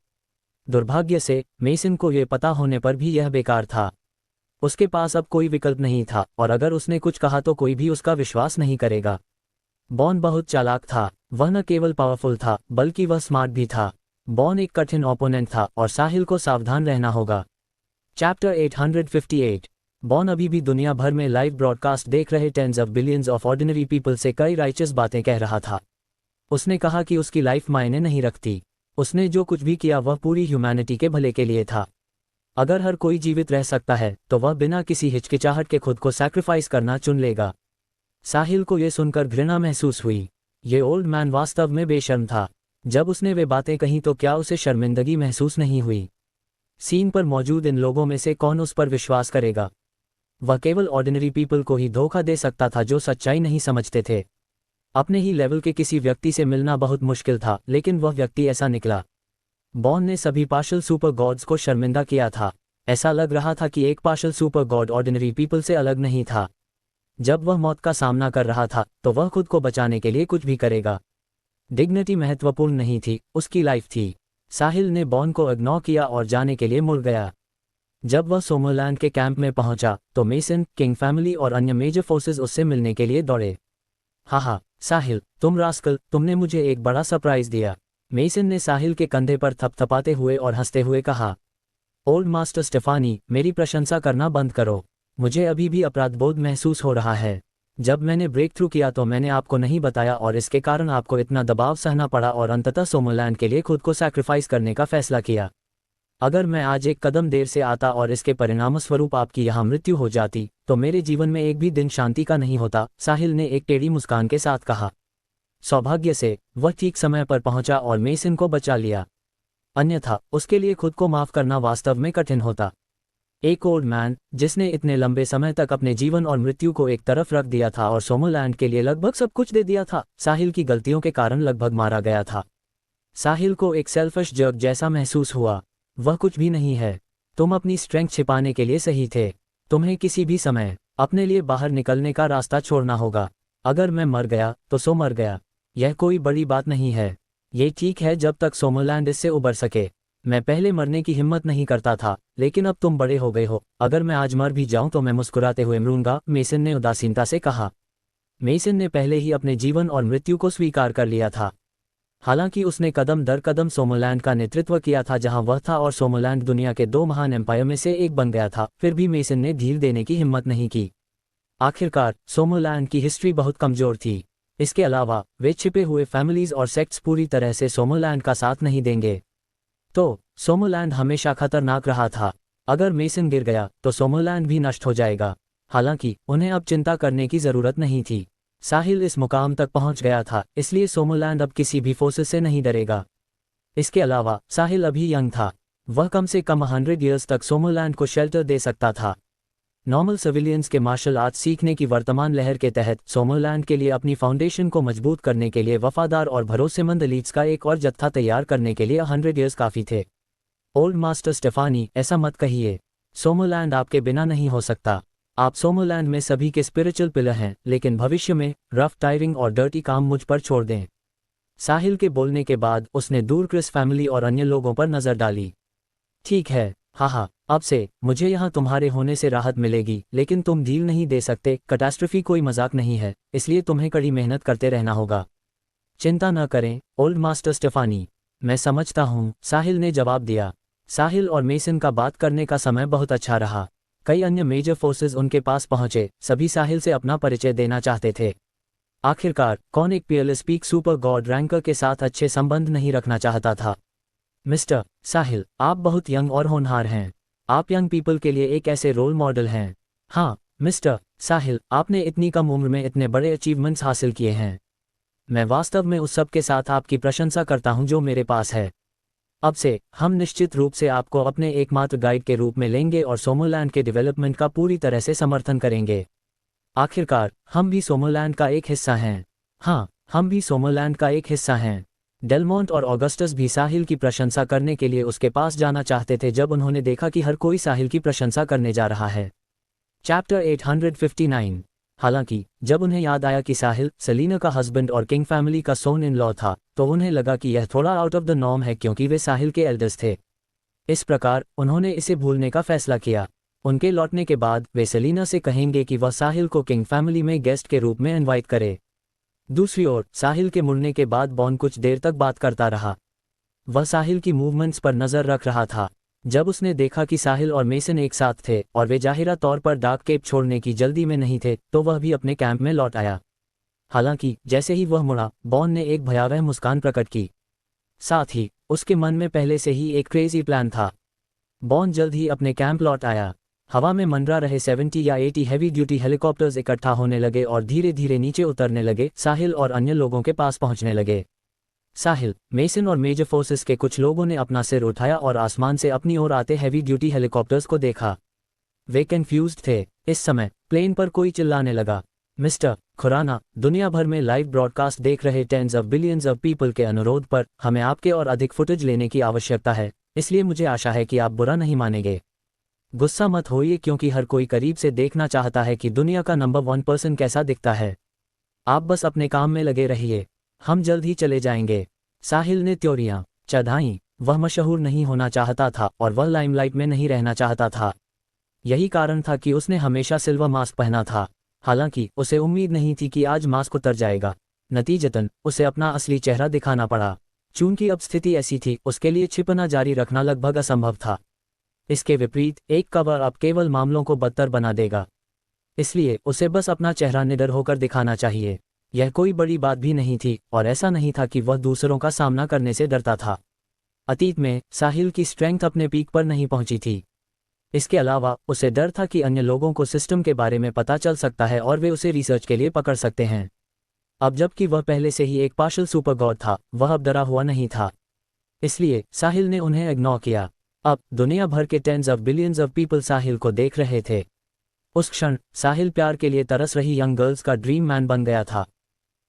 दुर्भाग्य से मेसन को ये पता होने पर भी यह बेकार था। उसके पास अब कोई विकल्प नहीं था, और अगर उसने कुछ कहा तो कोई भी उसका विश्वास नहीं करेगा। बॉन बहुत चालाक था। वह न केवल पावरफुल था, बल्कि वह स्मार्ट भी था। बॉन एक कठिन ओपोनेंट था और साहिल को सावधान रहना होगा। चैप्टर 858। बॉन अभी भी दुनिया भर में लाइव ब्रॉडकास्ट देख रहे tens of billions of ordinary people से कई राइचस बातें कह रहा था। उसने कहा कि उसकी लाइफ मायने नहीं रखती। उसने जो कुछ भी किया वह पूरी ह्यूमैनिटी के भले के लिए था। अगर हर कोई जीवित रह सकता है तो वह बिना किसी हिचकिचाहट के खुद को सैक्रिफाइस करना चुन लेगा। साहिल को यह सुनकर घृणा महसूस हुई। ये ओल्ड मैन वास्तव में बेशर्म था। जब उसने वे बातें कहीं तो क्या उसे शर्मिंदगी महसूस नहीं हुई? सीन पर मौजूद इन लोगों में से कौन उस पर विश्वास करेगा? वह केवल ऑर्डिनरी पीपल को ही धोखा दे सकता था जो सच्चाई नहीं समझते थे। अपने ही लेवल के किसी व्यक्ति से मिलना बहुत मुश्किल था, लेकिन वह व्यक्ति ऐसा निकला। बॉन ने सभी पार्शल सुपर गॉड्स को शर्मिंदा किया था। ऐसा लग रहा था कि एक partial super God ordinary people से अलग नहीं था। जब वह मौत का सामना कर रहा था तो वह खुद को बचाने के लिए कुछ भी करेगा। डिग्निटी महत्वपूर्ण नहीं थी, उसकी लाइफ थी। साहिल ने बॉन को इग्नोर किया और जाने के लिए मुड़ गया। जब वह सोमरलैंड के कैंप में पहुंचा तो मेसन, किंग फैमिली और अन्य मेजर फोर्सेस उससे मिलने के लिए दौड़े। हाँ, साहिल, तुम रास्कल, तुमने मुझे एक बड़ा सरप्राइज दिया। मेसन ने साहिल के कंधे पर थपथपाते हुए और हंसते हुए कहा। ओल्ड मास्टर स्टेफानी, मेरी प्रशंसा करना बंद करो। मुझे अभी भी अपराधबोध महसूस हो रहा है। जब मैंने ब्रेक थ्रू किया तो मैंने आपको नहीं बताया और इसके कारण आपको इतना दबाव सहना पड़ा और अंततः सोमरलैंड के लिए खुद को सैक्रिफाइस करने का फैसला किया। अगर मैं आज एक कदम देर से आता और इसके परिणामस्वरूप आपकी यहाँ मृत्यु हो जाती तो मेरे जीवन में एक भी दिन शांति का नहीं होता, साहिल ने एक टेढ़ी मुस्कान के साथ कहा। सौभाग्य से वह ठीक समय पर पहुंचा और मेसन को बचा लिया, अन्यथा उसके लिए खुद को माफ करना वास्तव में कठिन होता। एक ओल्ड मैन जिसने इतने लंबे समय तक अपने जीवन और मृत्यु को एक तरफ रख दिया था और सोमरलैंड के लिए लगभग सब कुछ दे दिया था, साहिल की गलतियों के कारण लगभग मारा गया था। साहिल को एक सेल्फिश जर्क जैसा महसूस हुआ। वह कुछ भी नहीं है। तुम अपनी स्ट्रेंथ छिपाने के लिए सही थे। तुम्हें किसी भी समय अपने लिए बाहर निकलने का रास्ता छोड़ना होगा। अगर मैं मर गया तो सो मर गया। यह कोई बड़ी बात नहीं है। ये ठीक है जब तक सोमरलैंड इससे उबर सके। मैं पहले मरने की हिम्मत नहीं करता था, लेकिन अब तुम बड़े हो गए हो। अगर मैं आज मर भी जाऊं तो मैं मुस्कुराते हुए मरूंगा, मेसन ने उदासीनता से कहा। मेसन ने पहले ही अपने जीवन और मृत्यु को स्वीकार कर लिया था। हालांकि उसने कदम दर कदम सोमरलैंड का नेतृत्व किया था जहां वह था और सोमरलैंड दुनिया के 2 महान एम्पायर में से एक बन गया था, फिर भी मेसन ने ढील देने की हिम्मत नहीं की। आखिरकार सोमरलैंड की हिस्ट्री बहुत कमजोर थी। इसके अलावा वे छिपे हुए फैमिलीज और सेक्ट्स पूरी तरह से सोमरलैंड का साथ नहीं देंगे। तो सोमरलैंड हमेशा खतरनाक रहा था। अगर मेसन गिर गया तो सोमरलैंड भी नष्ट हो जाएगा। हालांकि उन्हें अब चिंता करने की जरूरत नहीं थी। साहिल इस मुकाम तक पहुंच गया था, इसलिए सोमरलैंड अब किसी भी फोर्सेस से नहीं डरेगा। इसके अलावा साहिल अभी यंग था। वह कम से कम 100 ईयर्स तक सोमरलैंड को शेल्टर दे सकता था। नॉर्मल सिविलियंस के मार्शल आर्ट सीखने की वर्तमान लहर के तहत सोमरलैंड के लिए अपनी फाउंडेशन को मजबूत करने के लिए वफादार और भरोसेमंद एलीट्स का एक और जत्था तैयार करने के लिए 100 ईयर्स काफ़ी थे। ओल्ड मास्टर स्टेफानी, ऐसा मत कहिए। सोमरलैंड आपके बिना नहीं हो सकता। आप सोमरलैंड में सभी के स्पिरिचुअल पिलर हैं, लेकिन भविष्य में रफ, टायरिंग और डर्टी काम मुझ पर छोड़ दें। साहिल के बोलने के बाद उसने दूर क्रिस फैमिली और अन्य लोगों पर नजर डाली। ठीक है, हाँ, अब से मुझे यहाँ तुम्हारे होने से राहत मिलेगी, लेकिन तुम ढील नहीं दे सकते। कैटास्ट्रोफी कोई मजाक नहीं है, इसलिए तुम्हें कड़ी मेहनत करते रहना होगा। चिंता न करें ओल्ड मास्टर स्टेफानी, मैं समझता हूँ, साहिल ने जवाब दिया। साहिल और मेसन का बात करने का समय बहुत अच्छा रहा। कई अन्य मेजर फोर्सेस उनके पास पहुंचे, सभी साहिल से अपना परिचय देना चाहते थे। आखिरकार कौन एक PLS peak super God ranker के साथ अच्छे संबंध नहीं रखना चाहता था? मिस्टर साहिल, आप बहुत यंग और होनहार हैं। आप यंग पीपल के लिए एक ऐसे रोल मॉडल हैं। हाँ मिस्टर साहिल, आपने इतनी कम उम्र में इतने बड़े अचीवमेंट्स हासिल किए हैं। मैं वास्तव में उस सब के साथ आपकी प्रशंसा करता हूं जो मेरे पास है। अब से हम निश्चित रूप से आपको अपने एकमात्र गाइड के रूप में लेंगे और सोमरलैंड के डेवलपमेंट का पूरी तरह से समर्थन करेंगे। आखिरकार हम भी सोमरलैंड का एक हिस्सा हैं। हाँ, हम भी सोमरलैंड का एक हिस्सा हैं। डेलमोंट और ऑगस्टस भी साहिल की प्रशंसा करने के लिए उसके पास जाना चाहते थे जब उन्होंने देखा कि हर कोई साहिल की प्रशंसा करने जा रहा है। चैप्टर 859। हालांकि जब उन्हें याद आया कि साहिल सेलिना का हस्बैंड और किंग फैमिली का सोन इन लॉ था, तो उन्हें लगा कि यह थोड़ा आउट ऑफ द नॉर्म है क्योंकि वे साहिल के एल्डर्स थे। इस प्रकार उन्होंने इसे भूलने का फैसला किया। उनके लौटने के बाद वे सेलिना से कहेंगे कि वह साहिल को किंग फैमिली में गेस्ट के रूप में इनवाइट करे। दूसरी ओर साहिल के मुड़ने के बाद बॉन कुछ देर तक बात करता रहा। वह साहिल की मूवमेंट्स पर नजर रख रहा था। जब उसने देखा कि साहिल और मेसन एक साथ थे और वे जाहिरा तौर पर डार्क केप छोड़ने की जल्दी में नहीं थे, तो वह भी अपने कैंप में लौट आया। हालांकि जैसे ही वह मुड़ा, बॉन ने एक भयावह मुस्कान प्रकट की। साथ ही उसके मन में पहले से ही एक क्रेजी प्लान था। बॉन जल्द ही अपने कैंप लौट आया। हवा में मंडरा रहे 70 या 80 हैवी ड्यूटी हेलीकॉप्टर्स इकट्ठा होने लगे और धीरे धीरे नीचे उतरने लगे, साहिल और अन्य लोगों के पास पहुंचने लगे। साहिल, मेसन और मेजर फोर्सेस के कुछ लोगों ने अपना सिर उठाया और आसमान से अपनी ओर आते हैवी ड्यूटी हेलीकॉप्टर्स को देखा। वे कंफ्यूज्ड थे। इस समय प्लेन पर कोई चिल्लाने लगा, मिस्टर खुराना, दुनिया भर में लाइव ब्रॉडकास्ट देख रहे tens of billions of people के अनुरोध पर हमें आपके और अधिक फुटेज लेने की आवश्यकता है, इसलिए मुझे आशा है कि आप बुरा नहीं मानेंगे। गुस्सा मत होइए क्योंकि हर कोई करीब से देखना चाहता है कि दुनिया का नंबर 1 पर्सन कैसा दिखता है। आप बस अपने काम में लगे रहिए, हम जल्द ही चले जाएंगे। साहिल ने त्योरियां चढ़ाईं। वह मशहूर नहीं होना चाहता था और वह लाइमलाइट में नहीं रहना चाहता था। यही कारण था कि उसने हमेशा सिल्वर मास्क पहना था। हालांकि उसे उम्मीद नहीं थी कि आज मास्क उतर जाएगा। नतीजतन उसे अपना असली चेहरा दिखाना पड़ा। चूंकि अब स्थिति ऐसी थी, उसके लिए छिपना जारी रखना लगभग असंभव था। इसके विपरीत एक कवर अप केवल मामलों को बदतर बना देगा। इसलिए उसे बस अपना चेहरा निडर होकर दिखाना चाहिए। यह कोई बड़ी बात भी नहीं थी और ऐसा नहीं था कि वह दूसरों का सामना करने से डरता था। अतीत में साहिल की स्ट्रेंथ अपने पीक पर नहीं पहुंची थी। इसके अलावा उसे डर था कि अन्य लोगों को सिस्टम के बारे में पता चल सकता है और वे उसे रिसर्च के लिए पकड़ सकते हैं। अब जबकि वह पहले से ही एक पार्शल सुपर गॉड था, वह अब डरा हुआ नहीं था। इसलिए साहिल ने उन्हें इग्नोर किया। अब दुनिया भर के tens of billions of people Sahil को देख रहे थे। उस क्षण साहिल प्यार के लिए तरस रही यंग गर्ल्स का ड्रीम मैन बन गया था।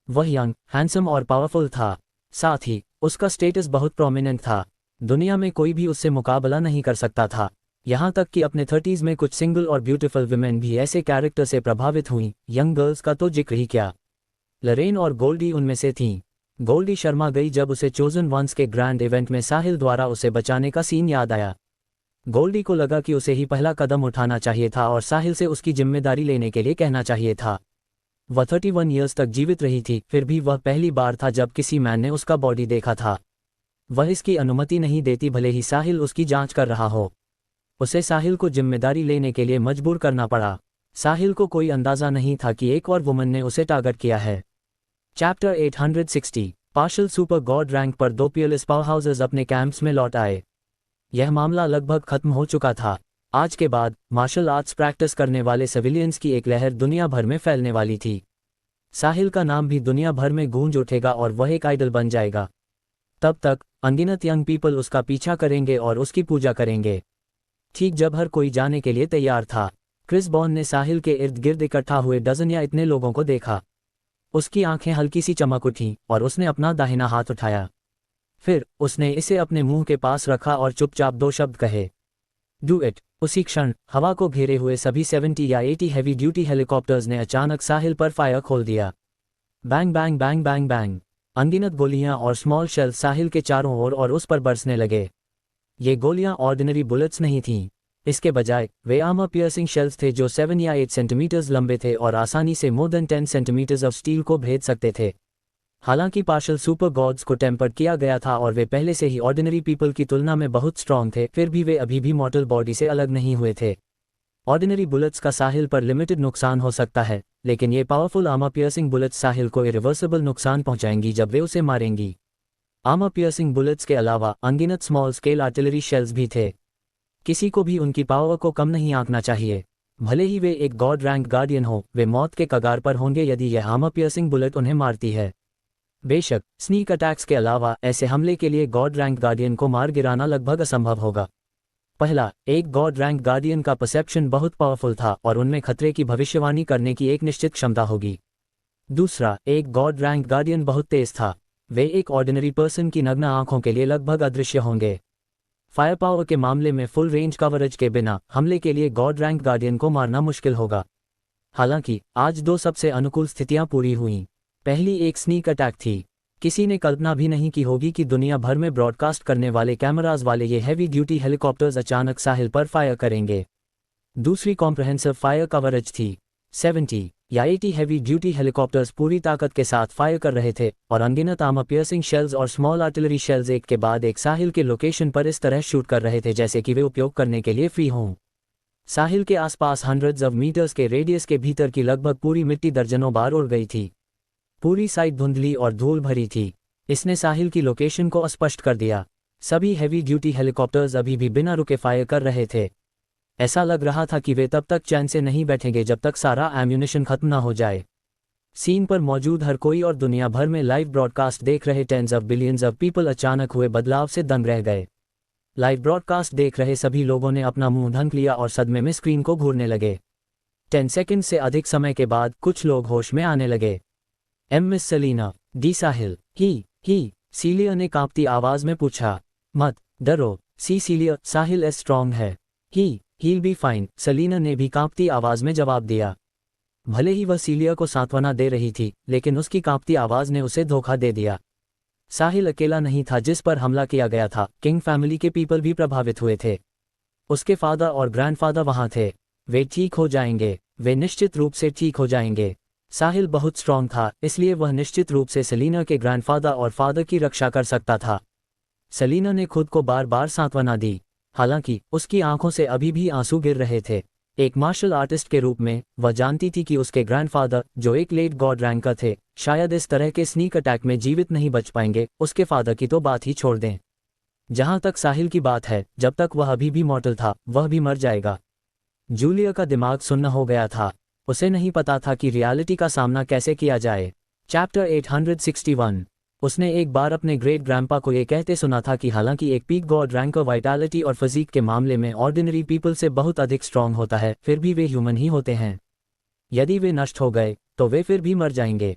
वह यंग, हैंडसम और पावरफुल था। साथ ही उसका स्टेटस बहुत प्रोमिनेंट था। दुनिया में कोई भी उससे मुकाबला नहीं कर सकता था। यहाँ तक कि अपने 30s में कुछ सिंगल और ब्यूटीफुल विमेन भी ऐसे कैरेक्टर से प्रभावित हुईं। यंग गर्ल्स का तो जिक्र ही क्या, लरेन और गोल्डी उनमें से थीं। गोल्डी शर्मा गई जब उसे चोजन वंस के ग्रैंड इवेंट में साहिल द्वारा उसे बचाने का सीन याद आया। गोल्डी को लगा कि उसे ही पहला कदम उठाना चाहिए था और साहिल से उसकी जिम्मेदारी लेने के लिए कहना चाहिए था। वह 31 ईयर्स तक जीवित रही थी, फिर भी वह पहली बार था जब किसी मैन ने उसका बॉडी देखा था। वह इसकी अनुमति नहीं देती भले ही साहिल उसकी जांच कर रहा हो। उसे साहिल को जिम्मेदारी लेने के लिए मजबूर करना पड़ा। साहिल को कोई अंदाजा नहीं था कि एक और वुमन ने उसे टारगेट किया है। Chapter 860 partial super God rank पर 2 पीएलएस पावरहाउसेस अपने कैंप्स में लौट आए। यह मामला लगभग खत्म हो चुका था। आज के बाद मार्शल आर्ट्स प्रैक्टिस करने वाले सिविलियंस की एक लहर दुनिया भर में फैलने वाली थी। साहिल का नाम भी दुनिया भर में गूंज उठेगा और वह एक आइडल बन जाएगा। तब तक अनगिनत यंग पीपल उसका पीछा करेंगे और उसकी पूजा करेंगे। ठीक जब हर कोई जाने के लिए तैयार था, क्रिस बॉन ने साहिल के इर्द गिर्द इकट्ठा हुए डजन या इतने लोगों को देखा। उसकी आंखें हल्की सी चमक उठीं और उसने अपना दाहिना हाथ उठाया। फिर उसने इसे अपने मुंह के पास रखा और चुपचाप 2 शब्द कहे, डू इट। उसी क्षण हवा को घेरे हुए सभी 70 या 80 हैवी ड्यूटी हेलीकॉप्टर्स ने अचानक साहिल पर फायर खोल दिया। Bang bang bang bang bang. अनगिनत गोलियां और स्मॉल शेल साहिल के चारों ओर और उस पर बरसने लगे। ये गोलियां ऑर्डिनरी बुलेट्स नहीं थीं। इसके बजाय वे आर्मर पियर्सिंग शेल्स थे जो 7 या 8 सेंटीमीटर्स लंबे थे और आसानी से more than 10 centimetres of steel को भेद सकते थे। हालांकि पार्शल सुपर गॉड्स को टेम्पर्ड किया गया था और वे पहले से ही ऑर्डिनरी पीपल की तुलना में बहुत स्ट्रॉन्ग थे, फिर भी वे अभी भी मॉर्टल बॉडी से अलग नहीं हुए थे। ऑर्डिनरी बुलेट्स का साहिल पर लिमिटेड नुकसान हो सकता है, लेकिन ये पावरफुल आर्मर पियर्सिंग बुलेट्स साहिल को इरिवर्सिबल नुकसान पहुंचाएंगी जब वे उसे मारेंगी। आर्मर पियर्सिंग बुलेट्स के अलावा अनगिनत स्मॉल स्केल आर्टिलरी शेल्स भी थे। किसी को भी उनकी पावर को कम नहीं आंकना चाहिए। भले ही वे एक गॉड रैंक गार्डियन हो, वे मौत के कगार पर होंगे यदि यह आर्मर पियर्सिंग बुलेट उन्हें मारती है। बेशक स्नीक अटैक्स के अलावा ऐसे हमले के लिए गॉड रैंक गार्डियन को मार गिराना लगभग असंभव होगा। पहला, एक गॉड रैंक गार्डियन का परसेप्शन बहुत पावरफुल था और उनमें खतरे की भविष्यवाणी करने की एक निश्चित क्षमता होगी। दूसरा, एक गॉड रैंक गार्डियन बहुत तेज था। वे एक ऑर्डिनरी पर्सन की नग्न आंखों के लिए लगभग अदृश्य होंगे। फायर पावर के मामले में फुल रेंज कवरेज के बिना हमले के लिए गॉड रैंक गार्डियन को मारना मुश्किल होगा। हालांकि आज दो सबसे अनुकूल स्थितियां पूरी हुईं। पहली एक स्नीक अटैक थी। किसी ने कल्पना भी नहीं की होगी कि दुनिया भर में ब्रॉडकास्ट करने वाले कैमराज वाले ये हैवी ड्यूटी हेलीकॉप्टर्स अचानक साहिल पर फायर करेंगे। दूसरी कॉम्प्रहेंसिव फायर कवरेज थी। 70 या 80 हैवी ड्यूटी हेलीकॉप्टर्स पूरी ताकत के साथ फायर कर रहे थे और अनगिनत आर्मर पियर्सिंग शेल्स और स्मॉल आर्टिलरी शेल्स एक के बाद एक साहिल के लोकेशन पर इस तरह शूट कर रहे थे जैसे कि वे उपयोग करने के लिए फ्री हों। साहिल के आसपास हंड्रेड्स ऑफ मीटर्स के रेडियस के भीतर की लगभग पूरी मिट्टी दर्जनों बार उड़ गई थी। पूरी साइड धुंधली और धूल भरी थी। इसने साहिल की लोकेशन को अस्पष्ट कर दिया। सभी हैवी ड्यूटी हेलीकॉप्टर्स अभी भी बिना रुके फायर कर रहे थे। ऐसा लग रहा था कि वे तब तक चैन से नहीं बैठेंगे जब तक सारा एम्यूनिशन खत्म ना हो जाए। सीन पर मौजूद हर कोई और दुनिया भर में लाइव ब्रॉडकास्ट देख रहे tens of billions of people अचानक हुए बदलाव से दंग रह गए। लाइव ब्रॉडकास्ट देख रहे सभी लोगों ने अपना मुंह ढक लिया और सदमे में स्क्रीन को घूरने लगे। 10 सेकंड से अधिक समय के बाद कुछ लोग होश में आने लगे। मिस सेलिना, डी साहिल, ही सीलिया ने कांपती आवाज में पूछा। मत डरो सीलिया, साहिल एस स्ट्रॉन्ग है। हील बी फाइन, सेलिना ने भी कांपती आवाज में जवाब दिया। भले ही वह सीलिया को सांत्वना दे रही थी, लेकिन उसकी कांपती आवाज ने उसे धोखा दे दिया। साहिल अकेला नहीं था जिस पर हमला किया गया था। किंग फैमिली के पीपल भी प्रभावित हुए थे। उसके फादर और ग्रैंडफादर वहां थे। वे ठीक हो जाएंगे, वे निश्चित रूप से ठीक हो जाएंगे। साहिल बहुत स्ट्रांग था, इसलिए वह निश्चित रूप से सेलिना के ग्रैंडफादर और फादर की रक्षा कर सकता था। सेलिना ने खुद को बार बार सांत्वना दी, हालांकि उसकी आंखों से अभी भी आंसू गिर रहे थे। एक मार्शल आर्टिस्ट के रूप में वह जानती थी कि उसके ग्रैंडफादर, जो एक लेट गॉड रैंकर थे, शायद इस तरह के स्नीक अटैक में जीवित नहीं बच पाएंगे। उसके फादर की तो बात ही छोड़ दें। जहां तक साहिल की बात है, जब तक वह अभी भी मॉर्टल था, वह भी मर जाएगा। जूलिया का दिमाग सुन्न हो गया था। उसे नहीं पता था कि रियलिटी का सामना कैसे किया जाए। चैप्टर 861। उसने एक बार अपने ग्रेट ग्रैंडपा को ये कहते सुना था कि हालांकि एक पीक गॉड रैंकर वाइटैलिटी और फिजिक के मामले में ऑर्डिनरी पीपल से बहुत अधिक स्ट्रांग होता है, फिर भी वे ह्यूमन ही होते हैं। यदि वे नष्ट हो गए तो वे फिर भी मर जाएंगे।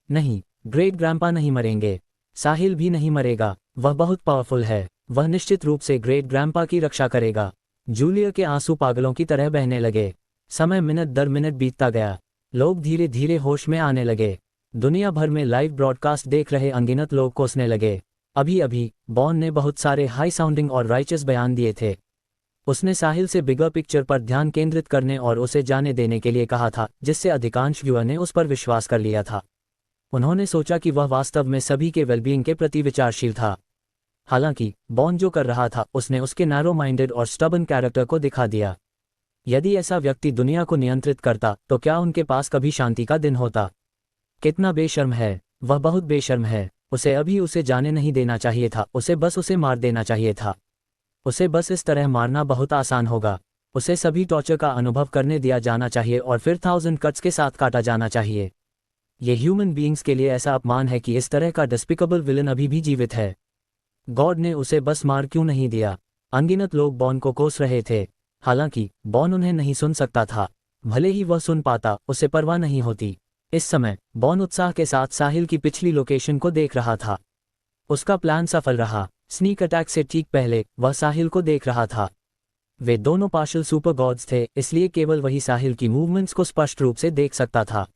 नहीं, ग्रेट ग्रैंडपा नहीं मरेंगे। साहिल भी नहीं मरेगा। वह बहुत पावरफुल है। वह निश्चित रूप से ग्रेट ग्रैंडपा की रक्षा करेगा। जूलिया के आंसू पागलों की तरह बहने लगे। समय मिनट दर मिनट बीतता गया। लोग धीरे धीरे होश में आने लगे। दुनिया भर में लाइव ब्रॉडकास्ट देख रहे अनगिनत लोग कोसने लगे। अभी अभी बॉन ने बहुत सारे हाई साउंडिंग और राइचस बयान दिए थे। उसने साहिल से बिगर पिक्चर पर ध्यान केंद्रित करने और उसे जाने देने के लिए कहा था, जिससे अधिकांश व्यूअर ने उस पर विश्वास कर लिया था। उन्होंने सोचा कि वह वास्तव में सभी के वेलबीइंग के प्रति विचारशील था। हालांकि बॉन जो कर रहा था, उसने उसके नैरो माइंडेड और स्टबन कैरेक्टर को दिखा दिया। यदि ऐसा व्यक्ति दुनिया को नियंत्रित करता तो क्या उनके पास कभी शांति का दिन होता? कितना बेशर्म है। वह बहुत बेशर्म है। उसे जाने नहीं देना चाहिए था। उसे मार देना चाहिए था। उसे बस इस तरह मारना बहुत आसान होगा। उसे सभी टॉर्चर का अनुभव करने दिया जाना चाहिए और फिर 1000 कट्स के साथ काटा जाना चाहिए। ये ह्यूमन बीइंग्स के लिए ऐसा अपमान है कि इस तरह का डिस्पिकेबल विलन अभी भी जीवित है। गॉड ने उसे बस मार क्यों नहीं दिया? अनगिनत लोग बॉन को कोस रहे थे। हालांकि बॉन उन्हें नहीं सुन सकता था। भले ही वह सुन पाता, उसे परवाह नहीं होती। इस समय बॉन उत्साह के साथ साहिल की पिछली लोकेशन को देख रहा था। उसका प्लान सफल रहा। स्नीक अटैक से ठीक पहले वह साहिल को देख रहा था। वे दोनों पार्शियल सुपर गॉड्स थे, इसलिए केवल वही साहिल की मूवमेंट्स को स्पष्ट रूप से देख सकता था।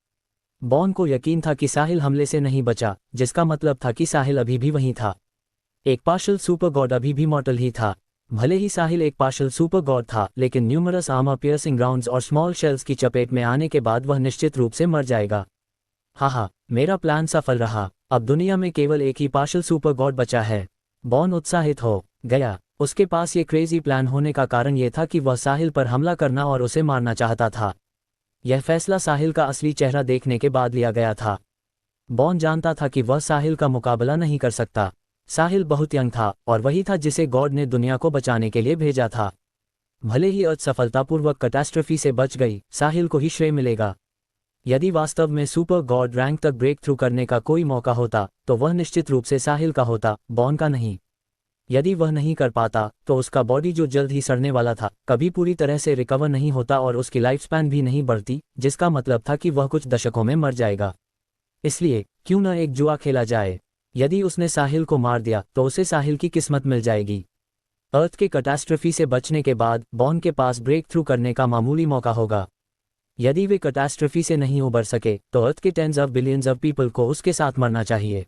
बॉन को यकीन था कि साहिल हमले से नहीं बचा, जिसका मतलब था कि साहिल अभी भी वहीं था। एक पार्शियल सुपर गॉड अभी भी मॉर्टल ही था। भले ही साहिल एक पार्शियल सुपर गॉड था, लेकिन न्यूमरस आर्मर पियर्सिंग राउंड्स और स्मॉल शेल्स की चपेट में आने के बाद वह निश्चित रूप से मर जाएगा। हाँ, मेरा प्लान सफल रहा। अब दुनिया में केवल एक ही पार्शियल सुपर गॉड बचा है। बॉन उत्साहित हो गया। उसके पास ये क्रेजी प्लान होने का कारण यह था कि वह साहिल पर हमला करना और उसे मारना चाहता था। यह फैसला साहिल का असली चेहरा देखने के बाद लिया गया था। बॉन जानता था कि वह साहिल का मुकाबला नहीं कर सकता। साहिल बहुत यंग था और वही था जिसे गॉड ने दुनिया को बचाने के लिए भेजा था। भले ही अर्थ सफलतापूर्वक कैटास्ट्रफी से बच गई, साहिल को ही श्रेय मिलेगा। यदि वास्तव में सुपर गॉड रैंक तक ब्रेक थ्रू करने का कोई मौका होता तो वह निश्चित रूप से साहिल का होता, बॉन का नहीं। यदि वह नहीं कर पाता तो उसका बॉडी जो जल्द ही सड़ने वाला था, कभी पूरी तरह से रिकवर नहीं होता और उसकी लाइफ स्पैन भी नहीं बढ़ती, जिसका मतलब था कि वह कुछ दशकों में मर जाएगा। इसलिए क्यों न एक जुआ खेला जाए। यदि उसने साहिल को मार दिया तो उसे साहिल की किस्मत मिल जाएगी। अर्थ के कैटास्ट्रफी से बचने के बाद बॉन के पास ब्रेक थ्रू करने का मामूली मौका होगा। यदि वे कैटास्ट्रॉफी से नहीं उबर सके तो अर्थ के tens of billions of people को उसके साथ मरना चाहिए।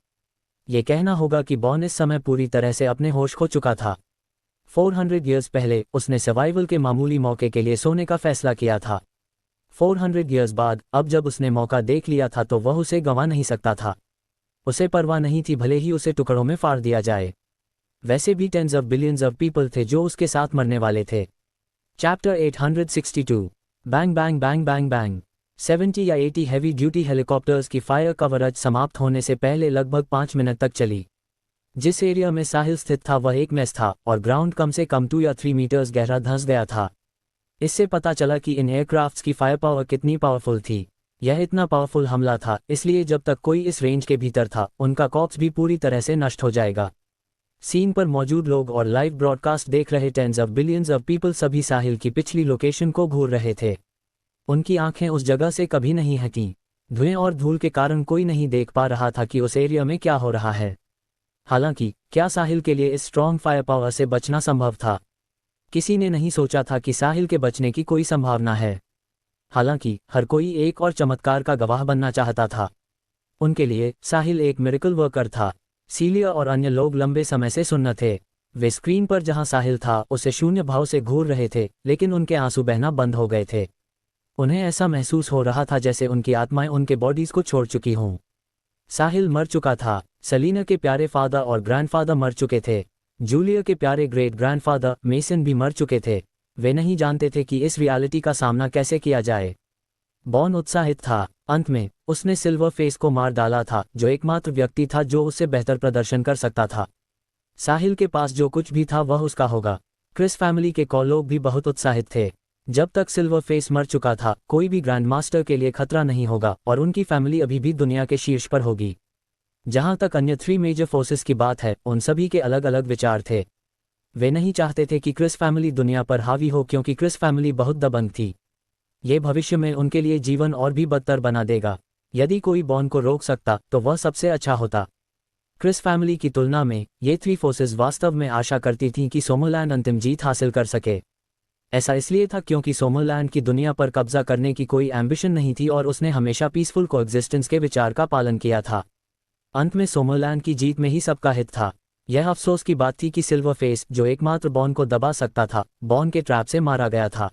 ये कहना होगा कि बॉन इस समय पूरी तरह से अपने होश खो चुका था। 400 ईयर्स पहले उसने सर्वाइवल के मामूली मौके के लिए सोने का फैसला किया था। 400 ईयर्स बाद अब जब उसने मौका देख लिया था तो वह उसे गंवा नहीं सकता था। उसे परवाह नहीं थी भले ही उसे टुकड़ों में फाड़ दिया जाए। वैसे भी tens of billions of people थे जो उसके साथ मरने वाले थे। Chapter 862 bang bang bang bang bang. 70 या 80 हैवी ड्यूटी हेलीकॉप्टर्स की फायर कवरेज समाप्त होने से पहले लगभग 5 मिनट तक चली। जिस एरिया में साहिल स्थित था वह एक मेस था और ग्राउंड कम से कम 2 या 3 मीटर्स गहरा धंस गया था। इससे पता चला कि इन एयरक्राफ्ट्स की फायर पावर कितनी पावरफुल थी। यह इतना पावरफुल हमला था इसलिए जब तक कोई इस रेंज के भीतर था उनका कॉर्प्स भी पूरी तरह से नष्ट हो जाएगा। सीन पर मौजूद लोग और लाइव ब्रॉडकास्ट देख रहे tens of billions of people सभी साहिल की पिछली लोकेशन को घूर रहे थे। उनकी आंखें उस जगह से कभी नहीं हटीं। धुएं और धूल के कारण कोई नहीं देख पा रहा था कि उस एरिया में क्या हो रहा है। हालांकि क्या साहिल के लिए इस स्ट्रॉन्ग फायर पावर से बचना संभव था? किसी ने नहीं सोचा था कि साहिल के बचने की कोई संभावना है। हालांकि हर कोई एक और चमत्कार का गवाह बनना चाहता था। उनके लिए साहिल एक मिरेकल वर्कर था। सीलिया और अन्य लोग लंबे समय से सुन्न थे। वे स्क्रीन पर जहां साहिल था उसे शून्य भाव से घूर रहे थे लेकिन उनके आंसू बहना बंद हो गए थे। उन्हें ऐसा महसूस हो रहा था जैसे उनकी आत्माएं उनके बॉडीज को छोड़ चुकी हों। साहिल मर चुका था। सलीना के प्यारे फादर और ग्रैंडफादर मर चुके थे। जूलिया के प्यारे ग्रेट ग्रैंडफादर मेसन भी मर चुके थे। वे नहीं जानते थे कि इस रियलिटी का सामना कैसे किया जाए। बॉन उत्साहित था। अंत में उसने सिल्वर फेस को मार डाला था जो एकमात्र व्यक्ति था जो उससे बेहतर प्रदर्शन कर सकता था। साहिल के पास जो कुछ भी था वह उसका होगा। क्रिस फैमिली के लोग भी बहुत उत्साहित थे। जब तक सिल्वर फेस मर चुका था कोई भी ग्रैंड मास्टर के लिए खतरा नहीं होगा और उनकी फैमिली अभी भी दुनिया के शीर्ष पर होगी। जहां तक अन्य 3 मेजर फोर्सेस की बात है उन सभी के अलग अलग विचार थे। वे नहीं चाहते थे कि क्रिस फैमिली दुनिया पर हावी हो क्योंकि क्रिस फैमिली बहुत दबंग थी। ये भविष्य में उनके लिए जीवन और भी बदतर बना देगा। यदि कोई बॉन को रोक सकता तो वह सबसे अच्छा होता। क्रिस फैमिली की तुलना में ये 3 फोर्सेस वास्तव में आशा करती थीं कि सोमरलैंड अंतिम जीत हासिल कर सके। ऐसा इसलिए था क्योंकि सोमरलैंड की दुनिया पर कब्जा करने की कोई एम्बिशन नहीं थी और उसने हमेशा पीसफुल कोएग्जिस्टेंस के विचार का पालन किया था। अंत में सोमरलैंड की जीत में ही सबका हित था। यह अफसोस की बात थी कि सिल्वर फेस जो एकमात्र बॉन को दबा सकता था बॉन के ट्रैप से मारा गया था।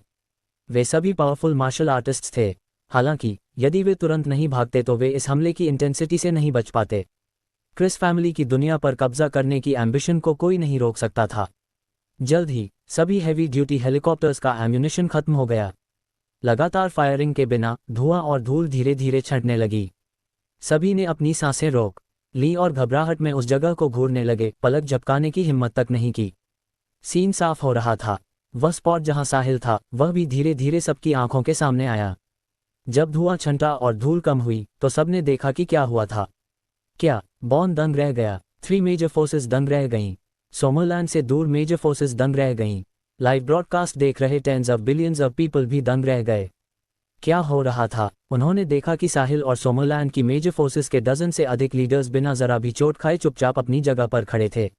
वे सभी पावरफुल मार्शल आर्टिस्ट्स थे। हालांकि यदि वे तुरंत नहीं भागते तो वे इस हमले की इंटेंसिटी से नहीं बच पाते। क्रिस फैमिली की दुनिया पर कब्जा करने की एम्बिशन को कोई नहीं रोक सकता था। जल्द ही सभी हैवी ड्यूटी हेलीकॉप्टर्स का एम्यूनिशन खत्म हो गया। लगातार फायरिंग के बिना धुआं और धूल धीरे धीरे छंटने लगी। सभी ने अपनी सांसें रोक ली और घबराहट में उस जगह को घूरने लगे। पलक झपकाने की हिम्मत तक नहीं की। सीन साफ हो रहा था। वह स्पॉट जहां साहिल था वह भी धीरे धीरे सबकी आंखों के सामने आया। जब धुआं छंटा और धूल कम हुई तो सबने देखा कि क्या हुआ था। क्या बॉन दंग रह गया? 3 मेजर फोर्सेस दंग रह गईं। सोमरलैंड से दूर मेजर फोर्सेस दंग रह गईं। लाइव ब्रॉडकास्ट देख रहे tens of billions of people भी दंग रह गए। क्या हो रहा था? उन्होंने देखा कि साहिल और सोमरलैंड की मेजर फोर्सेस के डजन से अधिक लीडर्स बिना जरा भी चोट खाए चुपचाप अपनी जगह पर खड़े थे।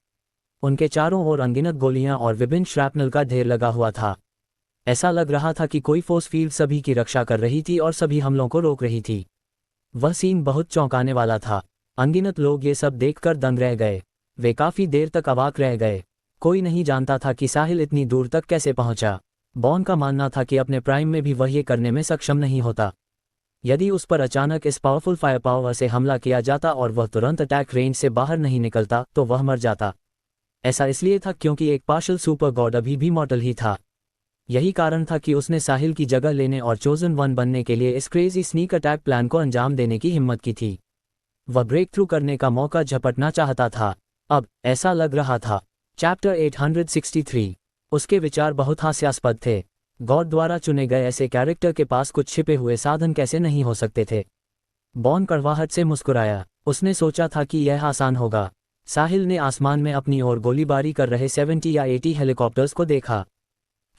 उनके चारों ओर अनगिनत गोलियां और विभिन्न श्रैपनल का ढेर लगा हुआ था। ऐसा लग रहा था कि कोई फोर्स फील्ड सभी की रक्षा कर रही थी और सभी हमलों को रोक रही थी। वह सीन बहुत चौंकाने वाला था। अनगिनत लोग ये सब देखकर दंग रह गए। वे काफी देर तक अवाक रह गए। कोई नहीं जानता था कि साहिल इतनी दूर तक कैसे पहुंचा। बॉन का मानना था कि अपने प्राइम में भी वह ये करने में सक्षम नहीं होता। यदि उस पर अचानक इस पावरफुल फायर पावर से हमला किया जाता और वह तुरंत अटैक रेंज से बाहर नहीं निकलता तो वह मर जाता। ऐसा इसलिए था क्योंकि एक पार्शल सुपर गॉड अभी भी मॉर्टल ही था। यही कारण था कि उसने साहिल की जगह लेने और चोजन वन बनने के लिए इस क्रेजी स्नीक अटैक प्लान को अंजाम देने की हिम्मत की थी। वह ब्रेक थ्रू करने का मौका झपटना चाहता था। अब ऐसा लग रहा था। चैप्टर 863। उसके विचार बहुत हास्यास्पद थे। गॉड द्वारा चुने गए ऐसे कैरेक्टर के पास कुछ छिपे हुए साधन कैसे नहीं हो सकते थे। बॉन कड़वाहट से मुस्कुराया। उसने सोचा था कि यह आसान होगा। साहिल ने आसमान में अपनी ओर गोलीबारी कर रहे 70 या 80 हेलीकॉप्टर्स को देखा।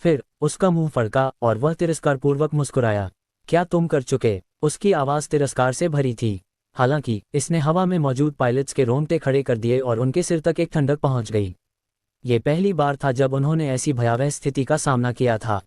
फिर उसका मुंह फड़का और वह तिरस्कारपूर्वक मुस्कुराया। क्या तुम कर चुके? उसकी आवाज तिरस्कार से भरी थी। हालांकि इसने हवा में मौजूद पायलट्स के रोंगटे खड़े कर दिए और उनके सिर तक एक ठंडक पहुंच गई। ये पहली बार था जब उन्होंने ऐसी भयावह स्थिति का सामना किया था।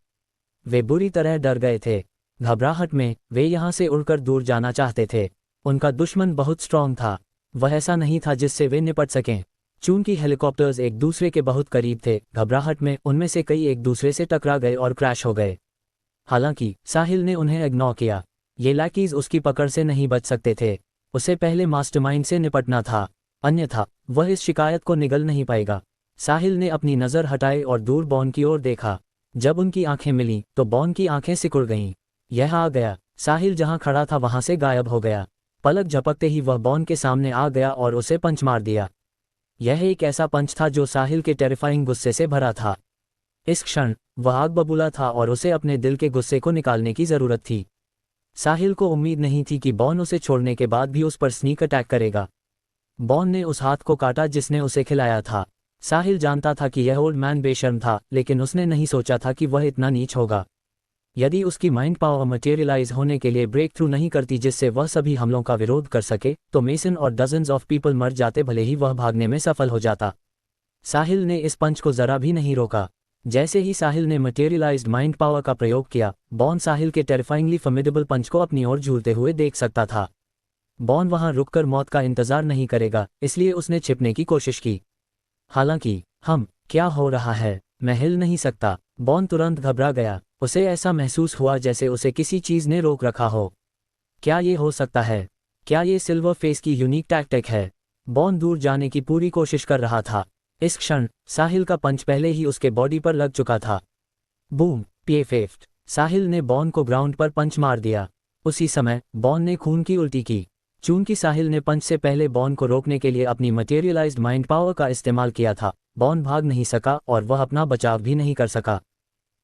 वे बुरी तरह डर गए थे। घबराहट में वे यहाँ से उड़कर दूर जाना चाहते थे। उनका दुश्मन बहुत स्ट्रांग था, वह ऐसा नहीं था जिससे वे निपट सकें। चूंकि हेलीकॉप्टर्स एक दूसरे के बहुत करीब थे, घबराहट में उनमें से कई एक दूसरे से टकरा गए और क्रैश हो गए। हालांकि साहिल ने उन्हें इग्नोर किया। ये लैकीज उसकी पकड़ से नहीं बच सकते थे। उसे पहले मास्टरमाइंड से निपटना था, अन्यथा वह इस शिकायत को निगल नहीं पाएगा। साहिल ने अपनी नज़र हटाई और दूर बॉन की ओर देखा। जब उनकी आंखें मिलीं तो बॉन की आंखें सिकुड़ गईं। यह आ गया। साहिल जहां खड़ा था वहां से गायब हो गया। पलक झपकते ही वह बॉन के सामने आ गया और उसे पंच मार दिया। यह एक ऐसा पंच था जो साहिल के टेरिफाइंग गुस्से से भरा था। इस क्षण वह आग बबूला था और उसे अपने दिल के गुस्से को निकालने की जरूरत थी। साहिल को उम्मीद नहीं थी कि बॉन उसे छोड़ने के बाद भी उस पर स्नीक अटैक करेगा। बॉन ने उस हाथ को काटा जिसने उसे खिलाया था। साहिल जानता था कि यह ओल्ड मैन बेशर्म था, लेकिन उसने नहीं सोचा था कि वह इतना नीच होगा। यदि उसकी माइंड पावर मटेरियलाइज होने के लिए ब्रेक थ्रू नहीं करती जिससे वह सभी हमलों का विरोध कर सके, तो मेसन और डजन्स ऑफ पीपल मर जाते भले ही वह भागने में सफल हो जाता। साहिल ने इस पंच को जरा भी नहीं रोका। जैसे ही साहिल ने मटेरियलाइज्ड माइंड पावर का प्रयोग किया, बॉन साहिल के टेरिफाइंगली फॉर्मिडेबल पंच को अपनी ओर झूलते हुए देख सकता था। बॉन वहां रुककर मौत का इंतजार नहीं करेगा, इसलिए उसने छिपने की कोशिश की। हालांकि क्या हो रहा है? मैं हिल नहीं सकता। बॉन तुरंत घबरा गया। उसे ऐसा महसूस हुआ जैसे उसे किसी चीज ने रोक रखा हो। क्या ये हो सकता है? क्या ये सिल्वर फेस की यूनिक टैक्टिक है? बॉन दूर जाने की पूरी कोशिश कर रहा था। इस क्षण साहिल का पंच पहले ही उसके बॉडी पर लग चुका था। बूम! पेफेफ्ट! साहिल ने बॉन को ग्राउंड पर पंच मार दिया। उसी समय बॉन ने खून की उल्टी की। चूंकि साहिल ने पंच से पहले बॉन को रोकने के लिए अपनी मटेरियलाइज्ड माइंड पावर का इस्तेमाल किया था, बॉन भाग नहीं सका और वह अपना बचाव भी नहीं कर सका।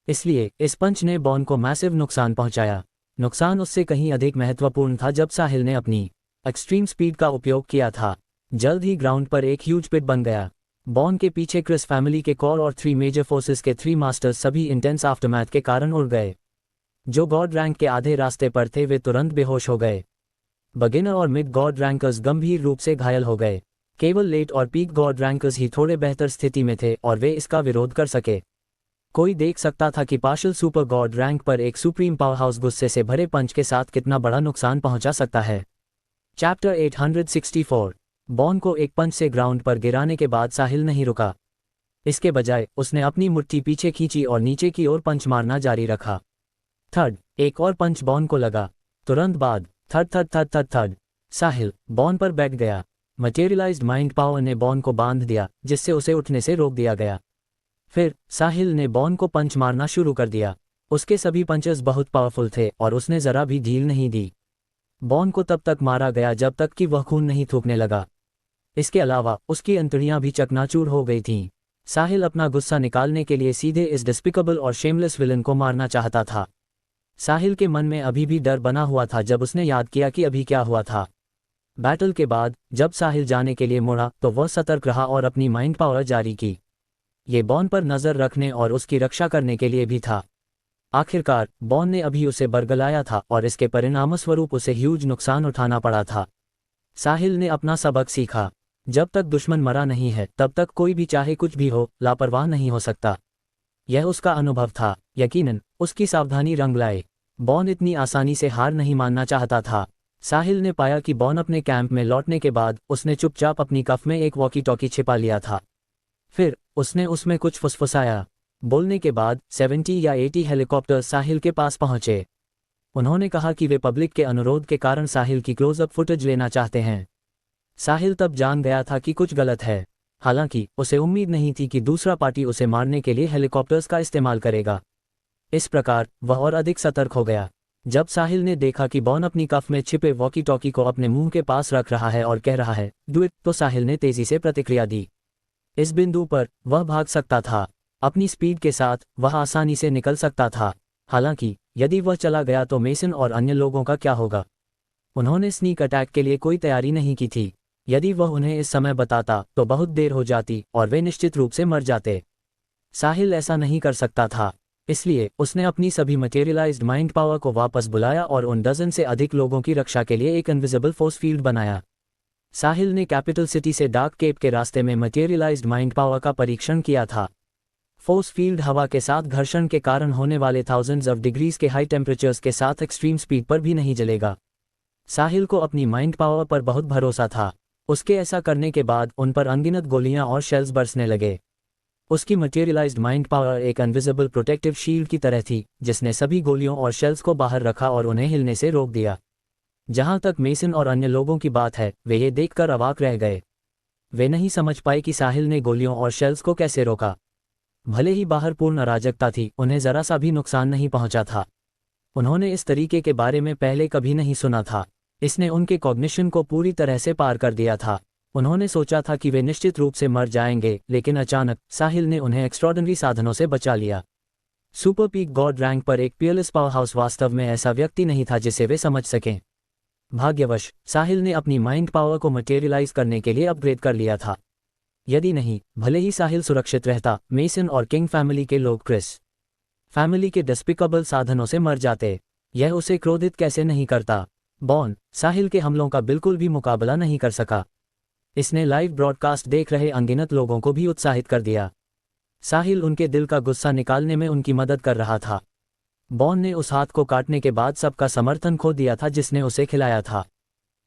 इसलिए इस पंच ने बॉन को मैसिव नुकसान पहुंचाया। नुकसान उससे कहीं अधिक महत्वपूर्ण था जब साहिल ने अपनी एक्सट्रीम स्पीड का उपयोग किया था। जल्द ही ग्राउंड पर एक ह्यूज पिट बन गया। बॉन के पीछे क्रिस फैमिली के कोर और 3 मेजर फोर्सेस के 3 मास्टर्स सभी इंटेंस आफ्टरमैथ के कारण उड़ गए। जो गॉड रैंक के आधे रास्ते पर थे वे तुरंत बेहोश हो गए। बिगिनर और मिड गॉड रैंकर्स गंभीर रूप से घायल हो गए। केवल लेट और पीक गॉड रैंकर्स ही थोड़े बेहतर स्थिति में थे और वे इसका विरोध कर सके। कोई देख सकता था कि पार्शल सुपर गॉड रैंक पर एक सुप्रीम पावर हाउस गुस्से से भरे पंच के साथ कितना बड़ा नुकसान पहुंचा सकता है। चैप्टर 864। बॉन को एक पंच से ग्राउंड पर गिराने के बाद साहिल नहीं रुका। इसके बजाय उसने अपनी मुट्ठी पीछे खींची और नीचे की ओर पंच मारना जारी रखा। थर्ड! एक और पंच बॉन को लगा। तुरंत बाद थर्ड। साहिल बॉन पर बैठ गया। मटेरियलाइज्ड माइंड पावर ने बॉन को बांध दिया, जिससे उसे उठने से रोक दिया गया। फिर साहिल ने बॉन को पंच मारना शुरू कर दिया। उसके सभी पंचेस बहुत पावरफुल थे और उसने जरा भी ढील नहीं दी। बॉन को तब तक मारा गया जब तक कि वह खून नहीं थूकने लगा। इसके अलावा उसकी अंतड़ियां भी चकनाचूर हो गई थीं। साहिल अपना गुस्सा निकालने के लिए सीधे इस डिस्पिकेबल और शेमलेस विलन को मारना चाहता था। साहिल के मन में अभी भी डर बना हुआ था जब उसने याद किया कि अभी क्या हुआ था। बैटल के बाद जब साहिल जाने के लिए मुड़ा तो वह सतर्क रहा और अपनी माइंड पावर जारी की। ये बॉन पर नजर रखने और उसकी रक्षा करने के लिए भी था। आखिरकार बॉन ने अभी उसे बरगलाया था और इसके परिणामस्वरूप उसे ह्यूज नुकसान उठाना पड़ा था। साहिल ने अपना सबक सीखा। जब तक दुश्मन मरा नहीं है तब तक कोई भी चाहे कुछ भी हो लापरवाह नहीं हो सकता। यह उसका अनुभव था। यकीनन उसकी सावधानी रंग लाए। बॉन इतनी आसानी से हार नहीं मानना चाहता था। साहिल ने पाया कि बॉन अपने कैंप में लौटने के बाद उसने चुपचाप अपनी कफ में एक वॉकी टॉकी छिपा लिया था। फिर उसने उसमें कुछ फुसफुसाया। बोलने के बाद 70 या 80 हेलीकॉप्टर साहिल के पास पहुंचे। उन्होंने कहा कि वे पब्लिक के अनुरोध के कारण साहिल की क्लोजअप फुटेज लेना चाहते हैं। साहिल तब जान गया था कि कुछ गलत है। हालांकि उसे उम्मीद नहीं थी कि दूसरा पार्टी उसे मारने के लिए हेलीकॉप्टर्स का इस्तेमाल करेगा। इस प्रकार वह और अधिक सतर्क हो गया। जब साहिल ने देखा कि बॉन अपनी कफ में छिपे वॉकी टॉकी को अपने मुंह के पास रख रहा है और कह रहा है डू इट, तो साहिल ने तेजी से प्रतिक्रिया दी। इस बिंदु पर वह भाग सकता था। अपनी स्पीड के साथ वह आसानी से निकल सकता था। हालांकि यदि वह चला गया तो मेसन और अन्य लोगों का क्या होगा? उन्होंने स्नीक अटैक के लिए कोई तैयारी नहीं की थी। यदि वह उन्हें इस समय बताता तो बहुत देर हो जाती और वे निश्चित रूप से मर जाते। साहिल ऐसा नहीं कर सकता था, इसलिए उसने अपनी सभी मटेरियलाइज्ड माइंड पावर को वापस बुलाया और उन डजन से अधिक लोगों की रक्षा के लिए एक इनविजिबल फोर्स फील्ड बनाया। साहिल ने कैपिटल सिटी से डार्क केप के रास्ते में मटेरियलाइज्ड माइंड पावर का परीक्षण किया था। फोर्स फील्ड हवा के साथ घर्षण के कारण होने वाले थाउजेंड्स ऑफ डिग्रीज के हाई टेम्परेचर्स के साथ एक्सट्रीम स्पीड पर भी नहीं जलेगा। साहिल को अपनी माइंड पावर पर बहुत भरोसा था। उसके ऐसा करने के बाद उन पर अनगिनत गोलियां और शेल्स बरसने लगे। उसकी मटेरियलाइज्ड माइंड पावर एक इनविजिबल प्रोटेक्टिव शील्ड की तरह थी, जिसने सभी गोलियों और शेल्स को बाहर रखा और उन्हें हिलने से रोक दिया। जहां तक मेसन और अन्य लोगों की बात है, वे ये देखकर अवाक रह गए। वे नहीं समझ पाए कि साहिल ने गोलियों और शेल्स को कैसे रोका। भले ही बाहर पूर्ण अराजकता थी, उन्हें जरा सा भी नुकसान नहीं पहुंचा था। उन्होंने इस तरीके के बारे में पहले कभी नहीं सुना था। इसने उनके कॉग्निशन को पूरी तरह से पार कर दिया था। उन्होंने सोचा था कि वे निश्चित रूप से मर जाएंगे, लेकिन अचानक साहिल ने उन्हें एक्स्ट्रॉर्डिनरी साधनों से बचा लिया। सुपर पीक गॉड रैंक पर एक पियरलेस पावर हाउस वास्तव में ऐसा व्यक्ति नहीं था जिसे वे समझ सकें। भाग्यवश साहिल ने अपनी माइंड पावर को मटेरियलाइज करने के लिए अपग्रेड कर लिया था। यदि नहीं, भले ही साहिल सुरक्षित रहता, मेसन और किंग फैमिली के लोग क्रिस फैमिली के डिस्पिकेबल साधनों से मर जाते। यह उसे क्रोधित कैसे नहीं करता। बॉन साहिल के हमलों का बिल्कुल भी मुकाबला नहीं कर सका। इसने लाइव ब्रॉडकास्ट देख रहे अनगिनत लोगों को भी उत्साहित कर दिया। साहिल उनके दिल का गुस्सा निकालने में उनकी मदद कर रहा था। बॉन ने उस हाथ को काटने के बाद सबका समर्थन खो दिया था जिसने उसे खिलाया था।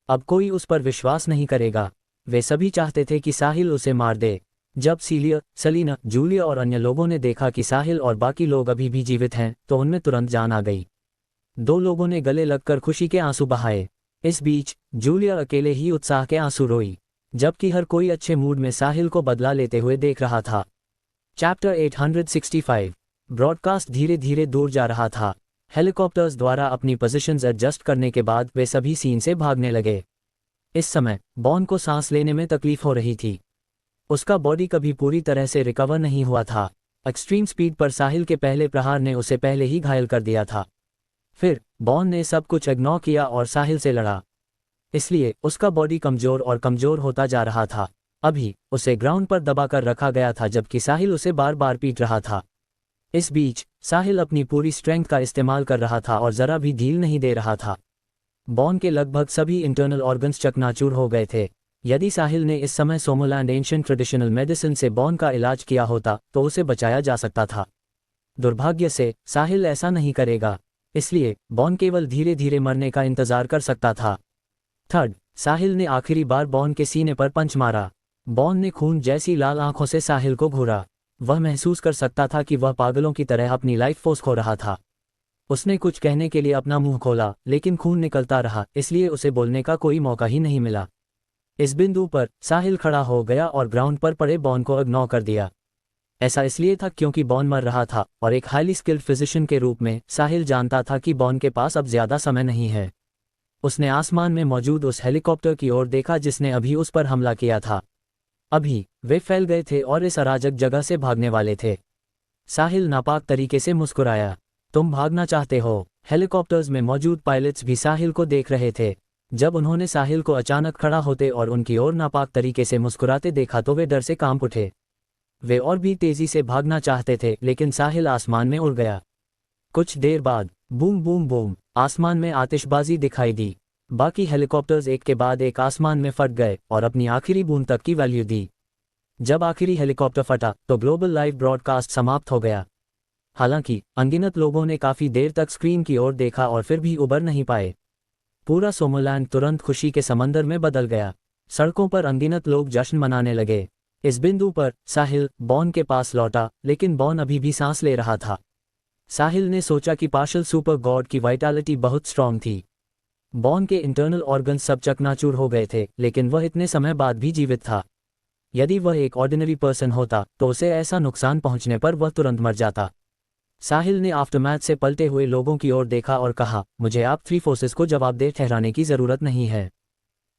अब कोई उस पर विश्वास नहीं करेगा। वे सभी चाहते थे कि साहिल उसे मार दे। जब सीलिया, सलीना, जूलिया और अन्य लोगों ने देखा कि साहिल और बाकी लोग अभी भी जीवित हैं, तो उनमें तुरंत जान आ गई। दो लोगों ने गले लगकर खुशी के आंसू बहाए। इस बीच जूलिया अकेले ही उत्साह के आंसू रोई, जबकि हर कोई अच्छे मूड में साहिल को बदला लेते हुए देख रहा था। चैप्टर 865। ब्रॉडकास्ट धीरे धीरे दूर जा रहा था। हेलीकॉप्टर्स द्वारा अपनी पोजीशंस एडजस्ट करने के बाद वे सभी सीन से भागने लगे। इस समय बॉन को सांस लेने में तकलीफ हो रही थी। उसका बॉडी कभी पूरी तरह से रिकवर नहीं हुआ था। एक्सट्रीम स्पीड पर साहिल के पहले प्रहार ने उसे पहले ही घायल कर दिया था। फिर बॉन ने सब कुछ इग्नोर किया और साहिल से लड़ा। इसलिए उसका बॉडी कमजोर और कमजोर होता जा रहा था। अभी उसे ग्राउंड पर दबाकर रखा गया था, जबकि साहिल उसे बार बार पीट रहा था। इस बीच साहिल अपनी पूरी स्ट्रेंथ का इस्तेमाल कर रहा था और जरा भी ढील नहीं दे रहा था। बॉन के लगभग सभी इंटरनल ऑर्गन्स चकनाचूर हो गए थे। यदि साहिल ने इस समय सोमोलैंड एंशिएंट ट्रेडिशनल मेडिसिन से बॉन का इलाज किया होता तो उसे बचाया जा सकता था। दुर्भाग्य से साहिल ऐसा नहीं करेगा, इसलिए बॉन केवल धीरे धीरे मरने का इंतजार कर सकता था। थर्ड, साहिल ने आखिरी बार बॉन के सीने पर पंच मारा। बॉन ने खून जैसी लाल आंखों से साहिल को घूरा। वह महसूस कर सकता था कि वह पागलों की तरह अपनी लाइफ फोर्स खो रहा था। उसने कुछ कहने के लिए अपना मुंह खोला, लेकिन खून निकलता रहा, इसलिए उसे बोलने का कोई मौका ही नहीं मिला। इस बिंदु पर साहिल खड़ा हो गया और ग्राउंड पर पड़े बॉन को इग्नोर कर दिया। ऐसा इसलिए था क्योंकि बॉन मर रहा था और एक हाईली स्किल्ड फिजिशियन के रूप में साहिल जानता था कि बॉन के पास अब ज्यादा समय नहीं है। उसने आसमान में मौजूद उस हेलीकॉप्टर की ओर देखा जिसने अभी उस पर हमला किया था। अभी वे फैल गए थे और इस अराजक जगह से भागने वाले थे। साहिल नापाक तरीके से मुस्कुराया। तुम भागना चाहते हो? हेलीकॉप्टर्स में मौजूद पायलट्स भी साहिल को देख रहे थे। जब उन्होंने साहिल को अचानक खड़ा होते और उनकी ओर नापाक तरीके से मुस्कुराते देखा तो वे डर से कांप उठे। वे और भी तेजी से भागना चाहते थे, लेकिन साहिल आसमान में उड़ गया। कुछ देर बाद बूम बूम बूम आसमान में आतिशबाजी दिखाई दी। बाकी हेलीकॉप्टर्स एक के बाद एक आसमान में फट गए और अपनी आखिरी बूंद तक की वैल्यू दी। जब आखिरी हेलीकॉप्टर फटा तो ग्लोबल लाइव ब्रॉडकास्ट समाप्त हो गया। हालांकि अनगिनत लोगों ने काफी देर तक स्क्रीन की ओर देखा और फिर भी उबर नहीं पाए। पूरा सोमोलैंड तुरंत खुशी के समंदर में बदल गया। सड़कों पर अनगिनत लोग जश्न मनाने लगे। इस बिंदु पर साहिल बॉन के पास लौटा, लेकिन बॉन अभी भी सांस ले रहा था। साहिल ने सोचा कि पार्शियल सुपर गॉड की वाइटैलिटी बहुत स्ट्रांग थी। बॉन के इंटरनल ऑर्गन्स सब चकनाचूर हो गए थे, लेकिन वह इतने समय बाद भी जीवित था। यदि वह एक ऑर्डिनरी पर्सन होता तो उसे ऐसा नुकसान पहुंचने पर वह तुरंत मर जाता। साहिल ने आफ्टरमैथ से पलटे हुए लोगों की ओर देखा और कहा, मुझे आप थ्री फोर्सेस को जवाबदेह ठहराने की जरूरत नहीं है।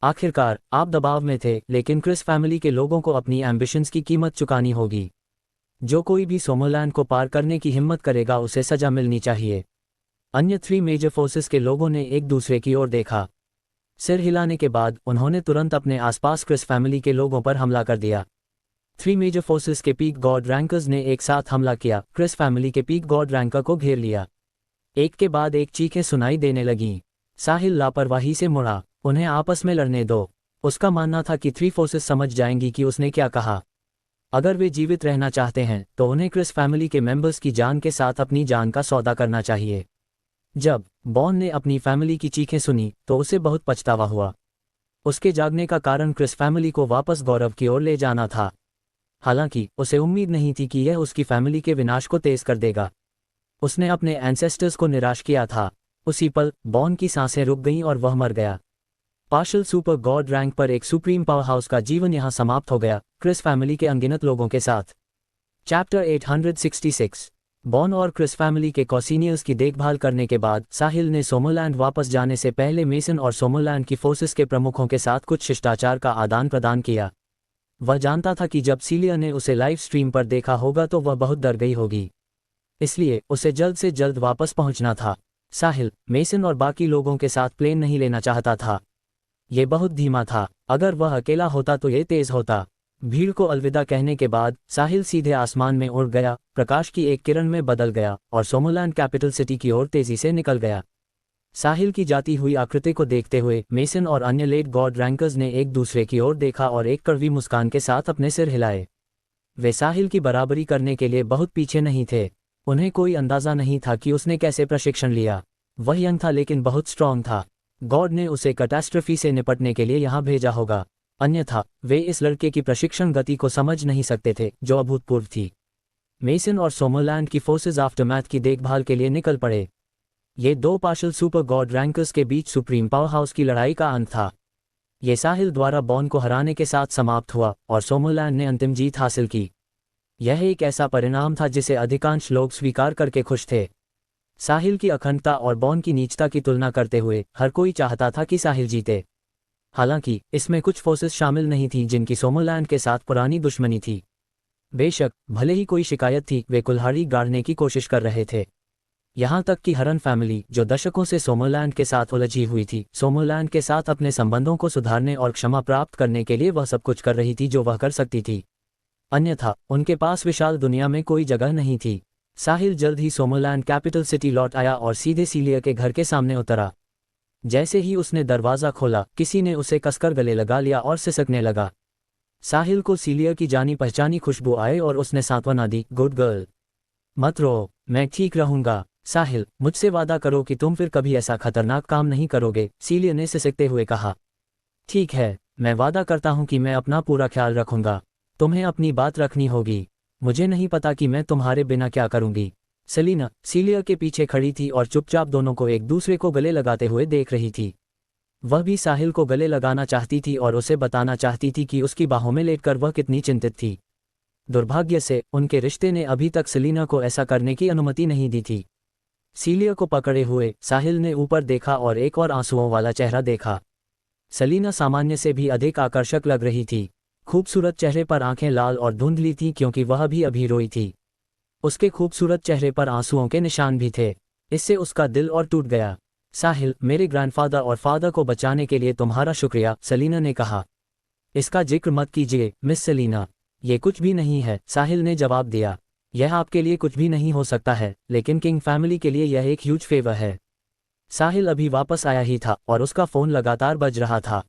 आखिरकार आप दबाव में थे, लेकिन क्रिस फैमिली के लोगों को अपनी एम्बिशंस की कीमत चुकानी होगी। जो कोई भी सोमोलैंड को पार करने की हिम्मत करेगा उसे सजा मिलनी चाहिए। अन्य थ्री मेजर फोर्सेस के लोगों ने एक दूसरे की ओर देखा। सिर हिलाने के बाद उन्होंने तुरंत अपने आसपास क्रिस फैमिली के लोगों पर हमला कर दिया। थ्री मेजर फोर्सेस के पीक गॉड रैंकर्स ने एक साथ हमला किया। क्रिस फैमिली के पीक गॉड रैंकर को घेर लिया। एक के बाद एक चीखें सुनाई देने लगीं। साहिल लापरवाही से मुड़ा। उन्हें आपस में लड़ने दो। उसका मानना था कि थ्री फोर्सेस समझ जाएंगी कि उसने क्या कहा। अगर वे जीवित रहना चाहते हैं तो उन्हें क्रिस फैमिली के मेंबर्स की जान के साथ अपनी जान का सौदा करना चाहिए। जब बॉन ने अपनी फैमिली की चीखें सुनी तो उसे बहुत पछतावा हुआ। उसके जागने का कारण क्रिस फैमिली को वापस गौरव की ओर ले जाना था। हालांकि उसे उम्मीद नहीं थी कि यह उसकी फैमिली के विनाश को तेज कर देगा। उसने अपने एंसेस्टर्स को निराश किया था। उसी पल बॉन की सांसें रुक गईं और वह मर गया। पार्शल सुपर गॉड रैंक पर एक सुप्रीम पावर हाउस का जीवन यहाँ समाप्त हो गया, क्रिस फैमिली के अनगिनत लोगों के साथ। चैप्टर 866। बॉन और क्रिस फैमिली के कॉसिनियर्स की देखभाल करने के बाद साहिल ने सोमरलैंड वापस जाने से पहले मेसन और सोमरलैंड की फोर्सेस के प्रमुखों के साथ कुछ शिष्टाचार का आदान प्रदान किया। वह जानता था कि जब सीलिया ने उसे लाइव स्ट्रीम पर देखा होगा तो वह बहुत डर गई होगी, इसलिए उसे जल्द से जल्द वापस पहुंचना था। साहिल मेसन और बाकी लोगों के साथ प्लेन नहीं लेना चाहता था। ये बहुत धीमा था, अगर वह अकेला होता तो ये तेज होता। भीड़ को अलविदा कहने के बाद साहिल सीधे आसमान में उड़ गया, प्रकाश की एक किरण में बदल गया और सोमरलैंड कैपिटल सिटी की ओर तेजी से निकल गया। साहिल की जाती हुई आकृति को देखते हुए मेसन और अन्य लेट गॉड रैंकर्स ने एक दूसरे की ओर देखा और एक कड़वी मुस्कान के साथ अपने सिर हिलाए। वे साहिल की बराबरी करने के लिए बहुत पीछे नहीं थे। उन्हें कोई अंदाजा नहीं था कि उसने कैसे प्रशिक्षण लिया। वह यंग था लेकिन बहुत स्ट्रांग था। गॉड ने उसे कैटास्ट्रफी से निपटने के लिए यहाँ भेजा होगा, अन्यथा वे इस लड़के की प्रशिक्षण गति को समझ नहीं सकते थे जो अभूतपूर्व थी। मेसन और सोमरलैंड की फोर्सेज आफ्टरमैथ की देखभाल के लिए निकल पड़े। ये दो पार्शल सुपर गॉड रैंकर्स के बीच सुप्रीम पावर हाउस की लड़ाई का अंत था। ये साहिल द्वारा बॉन को हराने के साथ समाप्त हुआ और सोमरलैंड ने अंतिम जीत हासिल की। यह एक ऐसा परिणाम था जिसे अधिकांश लोग स्वीकार करके खुश थे। साहिल की अखंडता और बॉन की नीचता की तुलना करते हुए हर कोई चाहता था कि साहिल जीते। हालांकि इसमें कुछ फोर्सेस शामिल नहीं थीं जिनकी सोमरलैंड के साथ पुरानी दुश्मनी थी। बेशक भले ही कोई शिकायत थी, वे कुल्हाड़ी गाड़ने की कोशिश कर रहे थे। यहाँ तक कि हरन फैमिली जो दशकों से सोमरलैंड के साथ उलझी हुई थी, सोमरलैंड के साथ अपने संबंधों को सुधारने और क्षमा प्राप्त करने के लिए वह सब कुछ कर रही थी जो वह कर सकती थी। अन्यथा उनके पास विशाल दुनिया में कोई जगह नहीं थी। साहिल जल्द ही सोमरलैंड कैपिटल सिटी लौट आया और सीधे सीलिया के घर के सामने उतरा। जैसे ही उसने दरवाज़ा खोला, किसी ने उसे कसकर गले लगा लिया और सिसकने लगा। साहिल को सीलिया की जानी पहचानी खुशबू आए और उसने सांत्वना दी, गुड गर्ल, मत रो, मैं ठीक रहूंगा। साहिल, मुझसे वादा करो कि तुम फिर कभी ऐसा खतरनाक काम नहीं करोगे, सीलिया ने सिसकते हुए कहा। ठीक है, मैं वादा करता हूं कि मैं अपना पूरा ख्याल रखूंगा। तुम्हें अपनी बात रखनी होगी। मुझे नहीं पता कि मैं तुम्हारे बिना क्या करूंगी। सेलिना सीलिया के पीछे खड़ी थी और चुपचाप दोनों को एक दूसरे को गले लगाते हुए देख रही थी। वह भी साहिल को गले लगाना चाहती थी और उसे बताना चाहती थी कि उसकी बाहों में लेटकर वह कितनी चिंतित थी। दुर्भाग्य से उनके रिश्ते ने अभी तक सेलिना को ऐसा करने की अनुमति नहीं दी थी। सीलिया को पकड़े हुए साहिल ने ऊपर देखा और एक और आंसुओं वाला चेहरा देखा। सेलिना सामान्य से भी अधिक आकर्षक लग रही थी। खूबसूरत चेहरे पर आंखें लाल और धुंधली थीं क्योंकि वह भी अभी रोई थी। उसके खूबसूरत चेहरे पर आंसुओं के निशान भी थे। इससे उसका दिल और टूट गया। साहिल, मेरे ग्रैंडफादर और फादर को बचाने के लिए तुम्हारा शुक्रिया, सेलिना ने कहा। इसका जिक्र मत कीजिए मिस सेलिना, ये कुछ भी नहीं है, साहिल ने जवाब दिया। यह आपके लिए कुछ भी नहीं हो सकता है, लेकिन किंग फैमिली के लिए यह एक ह्यूज फेवर है। साहिल अभी वापस आया ही था और उसका फ़ोन लगातार बज रहा था।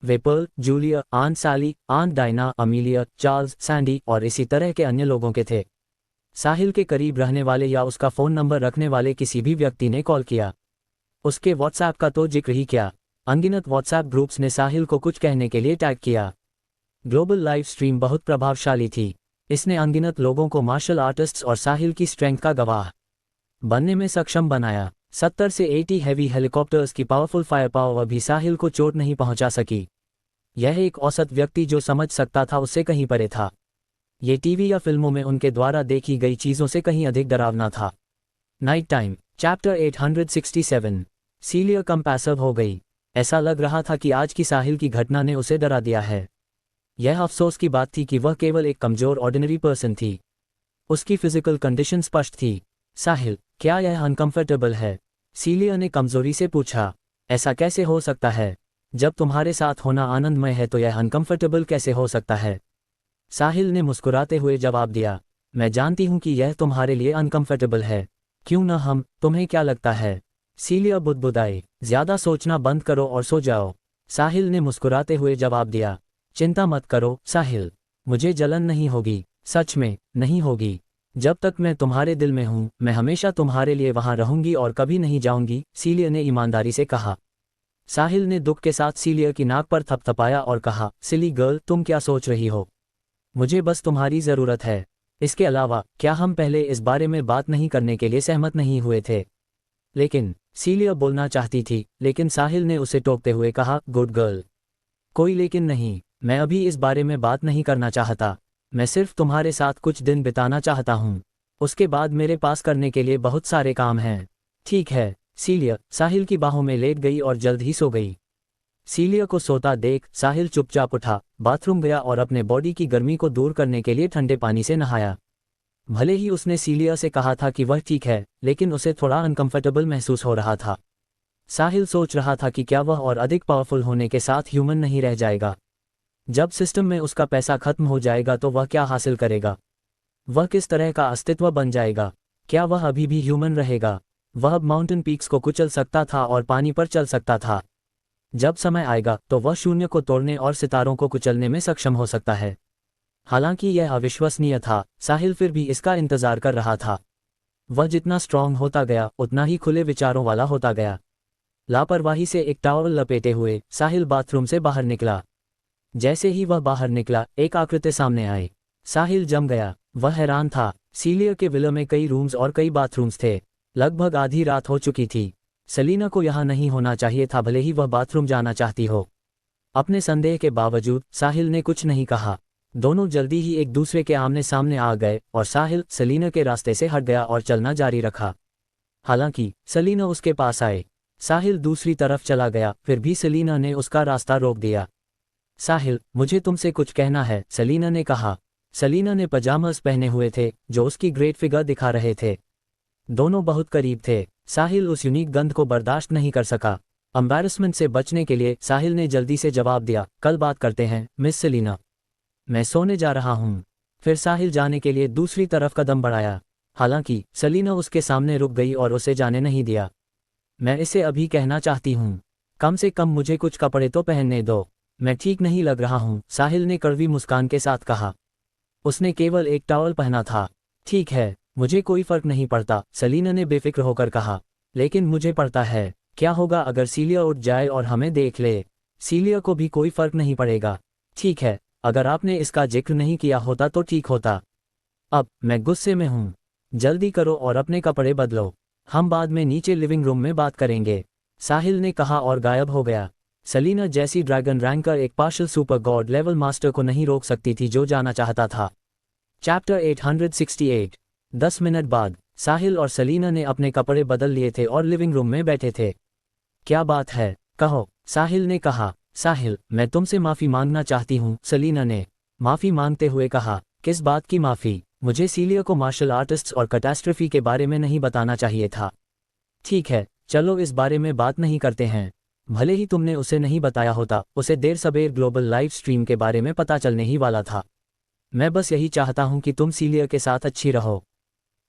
वे Pearl, Julia, aunt Sally, aunt Diana, Amelia, Charles, Sandy और इसी तरह के अन्य लोगों के थे। साहिल के करीब रहने वाले या उसका फ़ोन नंबर रखने वाले किसी भी व्यक्ति ने कॉल किया। उसके व्हाट्सएप का तो जिक्र ही क्या, अनगिनत व्हाट्सएप ग्रुप्स ने साहिल को कुछ कहने के लिए टैग किया। ग्लोबल लाइव स्ट्रीम बहुत प्रभावशाली थी। इसने अनगिनत लोगों को मार्शल आर्टिस्ट्स और साहिल की स्ट्रेंथ का गवाह बनने में सक्षम बनाया। 70 से 80 हैवी हेलीकॉप्टर्स की पावरफुल फायर पावर भी साहिल को चोट नहीं पहुंचा सकी। यह एक औसत व्यक्ति जो समझ सकता था उससे कहीं परे था। ये टीवी या फिल्मों में उनके द्वारा देखी गई चीज़ों से कहीं अधिक डरावना था। Night time, chapter 867। सीलिया कम पैसिव हो गई। ऐसा लग रहा था कि आज की साहिल की घटना ने उसे डरा दिया है। यह अफसोस की बात थी कि वह केवल एक कमज़ोर ऑर्डिनरी पर्सन थी। उसकी फिजिकल कंडीशन स्पष्ट थी। साहिल, क्या यह अनकंफर्टेबल है? सीलिया ने कमजोरी से पूछा। ऐसा कैसे हो सकता है? जब तुम्हारे साथ होना आनंदमय है तो यह अनकंफर्टेबल कैसे हो सकता है? साहिल ने मुस्कुराते हुए जवाब दिया, मैं जानती हूं कि यह तुम्हारे लिए अनकंफर्टेबल है। क्यों न हम, तुम्हें क्या लगता है? सीलिया बुदबुदाई, ज्यादा सोचना बंद करो और सो जाओ। साहिल ने मुस्कुराते हुए जवाब दिया, चिंता मत करो साहिल, मुझे जलन नहीं होगी, सच में नहीं होगी। जब तक मैं तुम्हारे दिल में हूँ, मैं हमेशा तुम्हारे लिए वहाँ रहूंगी और कभी नहीं जाऊंगी, सीलिया ने ईमानदारी से कहा। साहिल ने दुख के साथ सीलिया की नाक पर थपथपाया और कहा, सिली गर्ल, तुम क्या सोच रही हो? मुझे बस तुम्हारी ज़रूरत है। इसके अलावा क्या हम पहले इस बारे में बात नहीं करने के लिए सहमत नहीं हुए थे? लेकिन सीलिया बोलना चाहती थी, लेकिन साहिल ने उसे टोकते हुए कहा, गुड गर्ल। कोई लेकिन नहीं, मैं अभी इस बारे में बात नहीं करना चाहता। मैं सिर्फ तुम्हारे साथ कुछ दिन बिताना चाहता हूँ। उसके बाद मेरे पास करने के लिए बहुत सारे काम हैं। ठीक है। सीलिया साहिल की बाहों में लेट गई और जल्द ही सो गई। सीलिया को सोता देख साहिल चुपचाप उठा, बाथरूम गया और अपने बॉडी की गर्मी को दूर करने के लिए ठंडे पानी से नहाया। भले ही उसने सीलिया से कहा था कि वह ठीक है, लेकिन उसे थोड़ा अनकंफर्टेबल महसूस हो रहा था। साहिल सोच रहा था कि क्या वह और अधिक पावरफुल होने के साथ ह्यूमन नहीं रह जाएगा। जब सिस्टम में उसका पैसा खत्म हो जाएगा तो वह क्या हासिल करेगा? वह किस तरह का अस्तित्व बन जाएगा? क्या वह अभी भी ह्यूमन रहेगा? वह अब माउंटेन पीक्स को कुचल सकता था और पानी पर चल सकता था। जब समय आएगा तो वह शून्य को तोड़ने और सितारों को कुचलने में सक्षम हो सकता है। हालांकि यह अविश्वसनीय था, साहिल फिर भी इसका इंतजार कर रहा था। वह जितना स्ट्रांग होता गया उतना ही खुले विचारों वाला होता गया। लापरवाही से एक टॉवल लपेटे हुए साहिल बाथरूम से बाहर निकला। जैसे ही वह बाहर निकला, एक आकृति सामने आई। साहिल जम गया। वह हैरान था। सीलिया के विला में कई रूम्स और कई बाथरूम्स थे। लगभग आधी रात हो चुकी थी। सलीना को यहाँ नहीं होना चाहिए था, भले ही वह बाथरूम जाना चाहती हो। अपने संदेह के बावजूद साहिल ने कुछ नहीं कहा। दोनों जल्दी ही एक दूसरे के आमने सामने आ गए और साहिल सलीना के रास्ते से हट गया और चलना जारी रखा। हालांकि सलीना उसके पास आए। साहिल दूसरी तरफ चला गया, फिर भी सलीना ने उसका रास्ता रोक दिया। साहिल, मुझे तुमसे कुछ कहना है, सलीना ने कहा। सलीना ने पजामास पहने हुए थे जो उसकी ग्रेट फिगर दिखा रहे थे। दोनों बहुत करीब थे। साहिल उस यूनिक गंध को बर्दाश्त नहीं कर सका। एम्बैरसमेंट से बचने के लिए साहिल ने जल्दी से जवाब दिया, कल बात करते हैं मिस सलीना। मैं सोने जा रहा हूँ। फिर साहिल जाने के लिए दूसरी तरफ कदम बढ़ाया। हालांकि सलीना उसके सामने रुक गई और उसे जाने नहीं दिया। मैं इसे अभी कहना चाहती हूँ, कम से कम मुझे कुछ कपड़े तो पहनने दो। मैं ठीक नहीं लग रहा हूँ, साहिल ने कड़वी मुस्कान के साथ कहा। उसने केवल एक टॉवल पहना था। ठीक है, मुझे कोई फर्क नहीं पड़ता, सलीना ने बेफिक्र होकर कहा। लेकिन मुझे पड़ता है। क्या होगा अगर सीलिया उठ जाए और हमें देख ले? सीलिया को भी कोई फर्क नहीं पड़ेगा। ठीक है, अगर आपने इसका जिक्र नहीं किया होता तो ठीक होता। अब मैं गुस्से में हूँ। जल्दी करो और अपने कपड़े बदलो। हम बाद में नीचे लिविंग रूम में बात करेंगे, साहिल ने कहा और गायब हो गया। सलीना जैसी ड्रैगन रैंकर एक partial super God level master को नहीं रोक सकती थी जो जाना चाहता था। चैप्टर 868। 10 मिनट बाद साहिल और सलीना ने अपने कपड़े बदल लिए थे और लिविंग रूम में बैठे थे। क्या बात है, कहो, साहिल ने कहा। साहिल, मैं तुमसे माफ़ी मांगना चाहती हूँ, सलीना ने माफ़ी मांगते हुए कहा। किस बात की माफ़ी? मुझे सीलिया को मार्शल आर्टिस्ट्स और कैटास्ट्रफी के बारे में नहीं बताना चाहिए था। ठीक है, चलो इस बारे में बात नहीं करते हैं। भले ही तुमने उसे नहीं बताया होता, उसे देर सबेर ग्लोबल लाइव स्ट्रीम के बारे में पता चलने ही वाला था। मैं बस यही चाहता हूँ कि तुम सीलिया के साथ अच्छी रहो।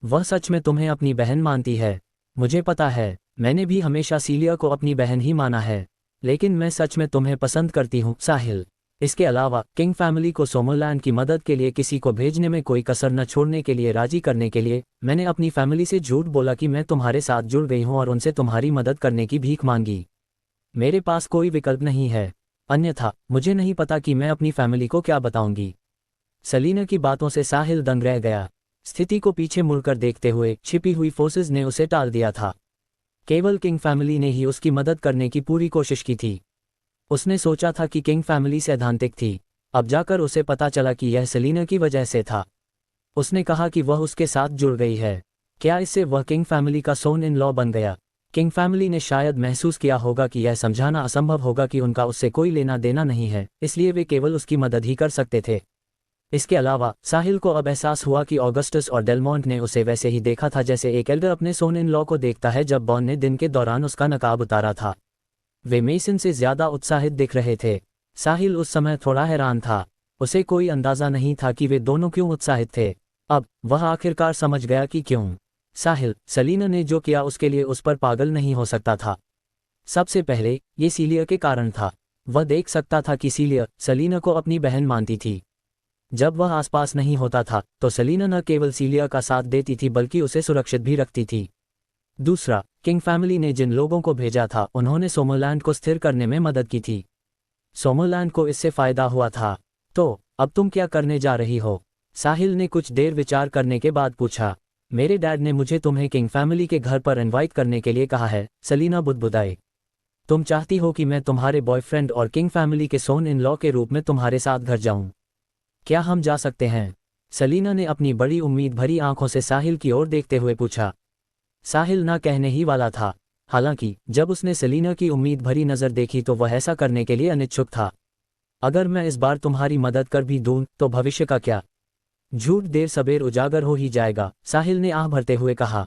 वह सच में तुम्हें अपनी बहन मानती है। मुझे पता है, मैंने भी हमेशा सीलिया को अपनी बहन ही माना है। लेकिन मैं सच में तुम्हें पसंद करती हूँ, साहिल। इसके अलावा किंग फैमिली को सोमरलैंड की मदद के लिए किसी को भेजने में कोई कसर न छोड़ने के लिए राजी करने के लिए मैंने अपनी फैमिली से झूठ बोला कि मैं तुम्हारे साथ जुड़ गई हूँ और उनसे तुम्हारी मदद करने की भीख मांगी। मेरे पास कोई विकल्प नहीं है, अन्यथा मुझे नहीं पता कि मैं अपनी फैमिली को क्या बताऊंगी। सलीना की बातों से साहिल दंग रह गया। स्थिति को पीछे मुड़कर देखते हुए छिपी हुई फोर्सेस ने उसे टाल दिया था। केवल किंग फैमिली ने ही उसकी मदद करने की पूरी कोशिश की थी। उसने सोचा था कि किंग फैमिली सैद्धांतिक थी। अब जाकर उसे पता चला कि यह सलीना की वजह से था। उसने कहा कि वह उसके साथ जुड़ गई है। क्या इससे वह किंग फैमिली का सोन इन लॉ बन गया? किंग फैमिली ने शायद महसूस किया होगा कि यह समझाना असंभव होगा कि उनका उससे कोई लेना देना नहीं है, इसलिए वे केवल उसकी मदद ही कर सकते थे। इसके अलावा साहिल को अब एहसास हुआ कि ऑगस्टस और डेलमोंट ने उसे वैसे ही देखा था जैसे एक एल्डर अपने सोन इन लॉ को देखता है जब बॉन ने दिन के दौरान उसका नकाब उतारा था। वे मेसन से ज्यादा उत्साहित दिख रहे थे। साहिल उस समय थोड़ा हैरान था। उसे कोई अंदाजा नहीं था कि वे दोनों क्यों उत्साहित थे। अब वह आखिरकार समझ गया कि क्यों। साहिल, सलीना ने जो किया उसके लिए उस पर पागल नहीं हो सकता था। सबसे पहले ये सीलिया के कारण था। वह देख सकता था कि सीलिया सलीना को अपनी बहन मानती थी। जब वह आसपास नहीं होता था तो सेलिना न केवल सीलिया का साथ देती थी बल्कि उसे सुरक्षित भी रखती थी। दूसरा, किंग फैमिली ने जिन लोगों को भेजा था उन्होंने सोमरलैंड को स्थिर करने में मदद की थी। सोमरलैंड को इससे फायदा हुआ था। तो अब तुम क्या करने जा रही हो? साहिल ने कुछ देर विचार करने के बाद पूछा। मेरे डैड ने मुझे तुम्हें किंग फैमिली के घर पर इनवाइट करने के लिए कहा है, सेलिना बुदबुदाई। तुम चाहती हो कि मैं तुम्हारे बॉयफ्रेंड और किंग फैमिली के सोन इन लॉ के रूप में तुम्हारे साथ घर जाऊं? क्या हम जा सकते हैं? सेलिना ने अपनी बड़ी उम्मीद भरी आंखों से साहिल की ओर देखते हुए पूछा। साहिल ना कहने ही वाला था। हालांकि जब उसने सेलिना की उम्मीद भरी नज़र देखी तो वह ऐसा करने के लिए अनिच्छुक था। अगर मैं इस बार तुम्हारी मदद कर भी दूं तो भविष्य का क्या? झूठ देर सबेर उजागर हो ही जाएगा, साहिल ने आह भरते हुए कहा।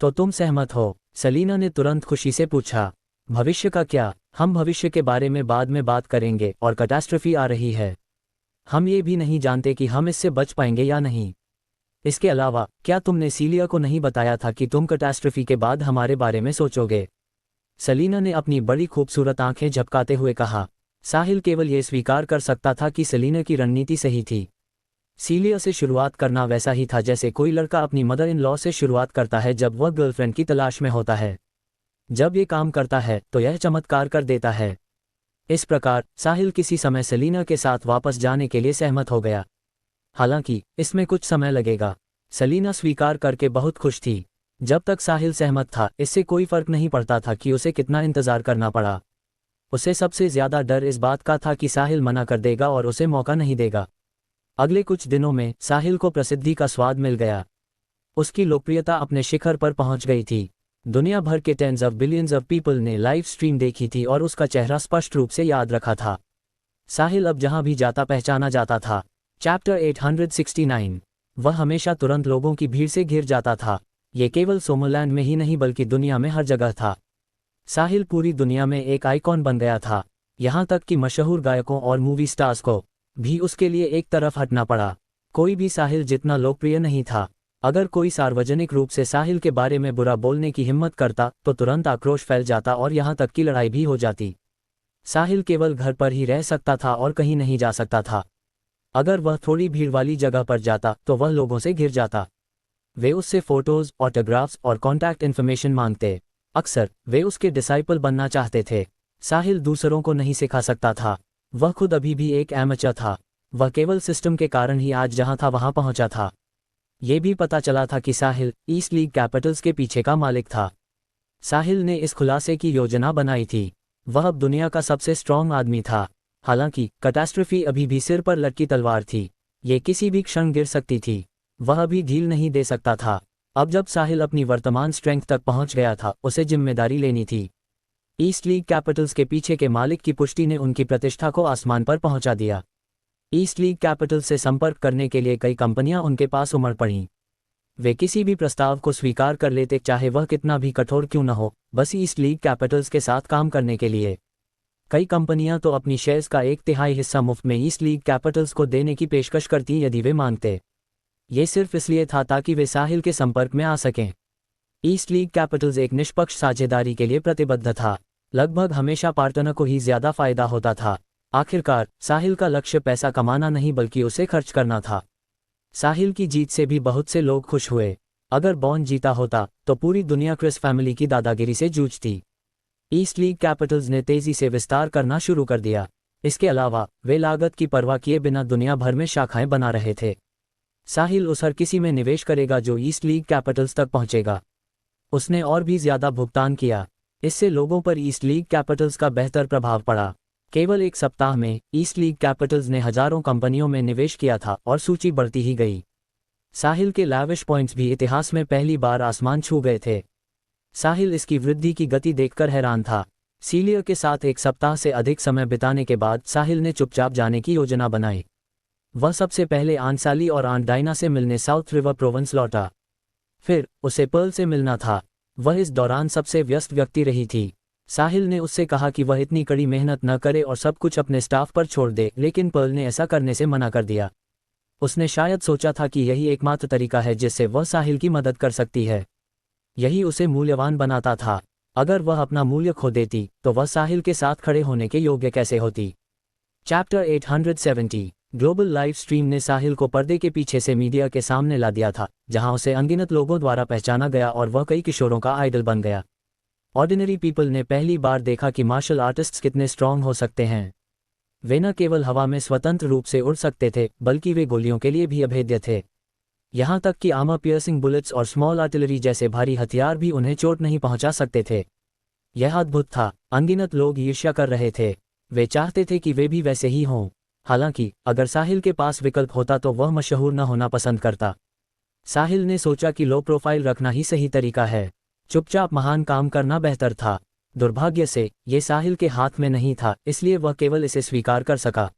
तो तुम सहमत हो? सेलिना ने तुरंत खुशी से पूछा। भविष्य का क्या? हम भविष्य के बारे में बाद में बात करेंगे और कैटास्ट्रॉफी आ रही है। हम ये भी नहीं जानते कि हम इससे बच पाएंगे या नहीं। इसके अलावा क्या तुमने सीलिया को नहीं बताया था कि तुम कैटास्ट्रॉफी के बाद हमारे बारे में सोचोगे? सेलिना ने अपनी बड़ी खूबसूरत आंखें झपकाते हुए कहा। साहिल केवल ये स्वीकार कर सकता था कि सेलिना की रणनीति सही थी। सीलिया से शुरुआत करना वैसा ही था जैसे कोई लड़का अपनी मदर इन लॉ से शुरुआत करता है जब वह गर्लफ्रेंड की तलाश में होता है। जब ये काम करता है तो यह चमत्कार कर देता है। इस प्रकार साहिल किसी समय सेलिना के साथ वापस जाने के लिए सहमत हो गया। हालांकि इसमें कुछ समय लगेगा। सेलिना स्वीकार करके बहुत खुश थी। जब तक साहिल सहमत था इससे कोई फर्क नहीं पड़ता था कि उसे कितना इंतजार करना पड़ा। उसे सबसे ज्यादा डर इस बात का था कि साहिल मना कर देगा और उसे मौका नहीं देगा। अगले कुछ दिनों में साहिल को प्रसिद्धि का स्वाद मिल गया। उसकी लोकप्रियता अपने शिखर पर पहुंच गई थी। दुनिया भर के tens of billions of people ने लाइव स्ट्रीम देखी थी और उसका चेहरा स्पष्ट रूप से याद रखा था। साहिल अब जहां भी जाता पहचाना जाता था। चैप्टर 869। वह हमेशा तुरंत लोगों की भीड़ से घिर जाता था। ये केवल सोमरलैंड में ही नहीं बल्कि दुनिया में हर जगह था। साहिल पूरी दुनिया में एक आइकॉन बन गया था। यहाँ तक कि मशहूर गायकों और मूवी स्टार्स को भी उसके लिए एक तरफ हटना पड़ा। कोई भी साहिल जितना लोकप्रिय नहीं था। अगर कोई सार्वजनिक रूप से साहिल के बारे में बुरा बोलने की हिम्मत करता तो तुरंत आक्रोश फैल जाता और यहाँ तक कि लड़ाई भी हो जाती। साहिल केवल घर पर ही रह सकता था और कहीं नहीं जा सकता था। अगर वह थोड़ी भीड़ वाली जगह पर जाता तो वह लोगों से घिर जाता। वे उससे फोटोज, ऑटोग्राफ्स और कॉन्टैक्ट इन्फॉर्मेशन मांगते। अक्सर वे उसके डिसाइपल बनना चाहते थे। साहिल दूसरों को नहीं सिखा सकता था। वह खुद अभी भी एक एमेचर था। वह केवल सिस्टम के कारण ही आज जहां था वहां पहुंचा था। ये भी पता चला था कि साहिल ईस्ट लीग कैपिटल्स के पीछे का मालिक था। साहिल ने इस खुलासे की योजना बनाई थी। वह अब दुनिया का सबसे स्ट्रॉन्ग आदमी था। हालांकि कैटास्ट्रॉफी अभी भी सिर पर लटकी तलवार थी। ये किसी भी क्षण गिर सकती थी। वह अभी ढील नहीं दे सकता था। अब जब साहिल अपनी वर्तमान स्ट्रेंथ तक पहुंच गया था उसे जिम्मेदारी लेनी थी। ईस्ट लीग कैपिटल्स के पीछे के मालिक की पुष्टि ने उनकी प्रतिष्ठा को आसमान पर पहुंचा दिया। ईस्ट लीग कैपिटल से संपर्क करने के लिए कई कंपनियां उनके पास उमड़ पड़ीं। वे किसी भी प्रस्ताव को स्वीकार कर लेते चाहे वह कितना भी कठोर क्यों न हो, बस ईस्ट लीग कैपिटल्स के साथ काम करने के लिए। कई कंपनियां तो अपनी शेयर्स का 1/3 हिस्सा मुफ्त में ईस्ट लीग कैपिटल्स को देने की पेशकश करती यदि वे मांगते। ये सिर्फ इसलिए था ताकि वे साहिल के संपर्क में आ सकें। ईस्ट लीग कैपिटल्स एक निष्पक्ष साझेदारी के लिए प्रतिबद्ध था। लगभग हमेशा पार्टनर को ही ज्यादा फायदा होता था। आखिरकार साहिल का लक्ष्य पैसा कमाना नहीं बल्कि उसे खर्च करना था। साहिल की जीत से भी बहुत से लोग खुश हुए। अगर बॉन्ड जीता होता तो पूरी दुनिया क्रिस फैमिली की दादागिरी से जूझती। ईस्ट लीग कैपिटल्स ने तेजी से विस्तार करना शुरू कर दिया। इसके अलावा वे लागत की परवाह किए बिना दुनिया भर में शाखाएं बना रहे थे। साहिल उस हर किसी में निवेश करेगा जो ईस्ट लीग कैपिटल्स तक पहुंचेगा। उसने और भी ज्यादा भुगतान किया। इससे लोगों पर ईस्ट लीग कैपिटल्स का बेहतर प्रभाव पड़ा। केवल एक सप्ताह में ईस्ट लीग कैपिटल्स ने हजारों कंपनियों में निवेश किया था और सूची बढ़ती ही गई। साहिल के लैविश पॉइंट्स भी इतिहास में पहली बार आसमान छू गए थे। साहिल इसकी वृद्धि की गति देखकर हैरान था। सीलिया के साथ एक सप्ताह से अधिक समय बिताने के बाद साहिल ने चुपचाप जाने की योजना बनाई। वह सबसे पहले आंट सैली और आंट डायना से मिलने साउथ रिवर प्रोविंस लौटा। फिर उसे पर्ल से मिलना था। वह इस दौरान सबसे व्यस्त व्यक्ति रही थी। साहिल ने उससे कहा कि वह इतनी कड़ी मेहनत न करे और सब कुछ अपने स्टाफ पर छोड़ दे, लेकिन पर्ल ने ऐसा करने से मना कर दिया। उसने शायद सोचा था कि यही एकमात्र तरीका है जिससे वह साहिल की मदद कर सकती है। यही उसे मूल्यवान बनाता था। अगर वह अपना मूल्य खो देती तो वह साहिल के साथ खड़े होने के योग्य कैसे होती। चैप्टर 870। ग्लोबल लाइव स्ट्रीम ने साहिल को पर्दे के पीछे से मीडिया के सामने ला दिया था, जहां उसे अनगिनत लोगों द्वारा पहचाना गया और वह कई किशोरों का आइडल बन गया। ऑर्डिनरी पीपल ने पहली बार देखा कि मार्शल आर्टिस्ट्स कितने स्ट्रांग हो सकते हैं। वे न केवल हवा में स्वतंत्र रूप से उड़ सकते थे, बल्कि वे गोलियों के लिए भी अभेद्य थे। यहाँ तक कि आर्मर पियर्सिंग बुलेट्स और स्मॉल आर्टिलरी जैसे भारी हथियार भी उन्हें चोट नहीं पहुंचा सकते थे। यह अद्भुत था। अनगिनत लोग ईर्ष्या कर रहे थे। वे चाहते थे कि वे भी वैसे ही हों। हालांकि अगर साहिल के पास विकल्प होता तो वह मशहूर न होना पसंद करता। साहिल ने सोचा कि लो प्रोफाइल रखना ही सही तरीका है। चुपचाप महान काम करना बेहतर था। दुर्भाग्य से ये साहिल के हाथ में नहीं था, इसलिए वह केवल इसे स्वीकार कर सका।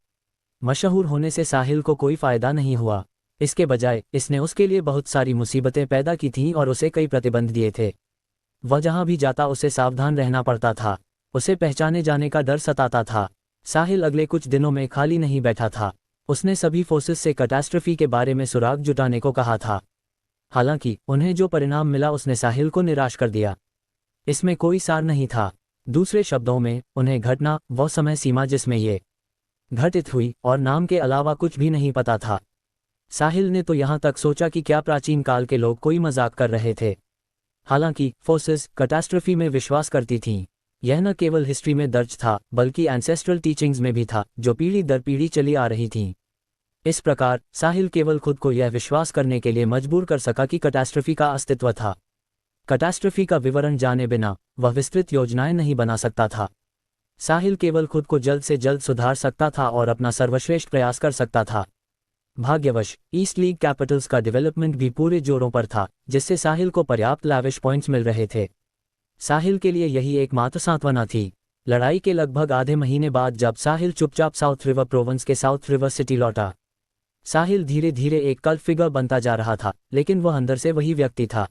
मशहूर होने से साहिल को कोई फायदा नहीं हुआ। इसके बजाय इसने उसके लिए बहुत सारी मुसीबतें पैदा की थीं और उसे कई प्रतिबंध दिए थे। वह जहां भी जाता उसे सावधान रहना पड़ता था। उसे पहचाने जाने का डर सताता था। साहिल अगले कुछ दिनों में खाली नहीं बैठा था। उसने सभी फोर्सेस से कैटास्ट्रफी के बारे में सुराग जुटाने को कहा था। हालांकि उन्हें जो परिणाम मिला उसने साहिल को निराश कर दिया। इसमें कोई सार नहीं था। दूसरे शब्दों में, उन्हें घटना, वह समय सीमा जिसमें ये घटित हुई और नाम के अलावा कुछ भी नहीं पता था। साहिल ने तो यहाँ तक सोचा कि क्या प्राचीन काल के लोग कोई मजाक कर रहे थे। हालांकि फोर्सेस कैटास्ट्रफी में विश्वास करती थीं। यह न केवल हिस्ट्री में दर्ज था, बल्कि एंसेस्ट्रल टीचिंग्स में भी था, जो पीढ़ी दर पीढ़ी चली आ रही थीं। इस प्रकार साहिल केवल खुद को यह विश्वास करने के लिए मजबूर कर सका कि कैटास्ट्रफी का अस्तित्व था। कैटास्ट्रफी का विवरण जाने बिना वह विस्तृत योजनाएं नहीं बना सकता था। साहिल केवल खुद को जल्द से जल्द सुधार सकता था और अपना सर्वश्रेष्ठ प्रयास कर सकता था। भाग्यवश ईस्ट लीग कैपिटल्स का डेवलपमेंट भी पूरे जोरों पर था, जिससे साहिल को पर्याप्त लैविश पॉइंट्स मिल रहे थे। साहिल के लिए यही एकमात्र सांत्वना थी। लड़ाई के लगभग आधे महीने बाद जब साहिल चुपचाप साउथ रिवर प्रोविंस के साउथ रिवर सिटी लौटा, साहिल धीरे धीरे एक कल्ट फिगर बनता जा रहा था, लेकिन वह अंदर से वही व्यक्ति था।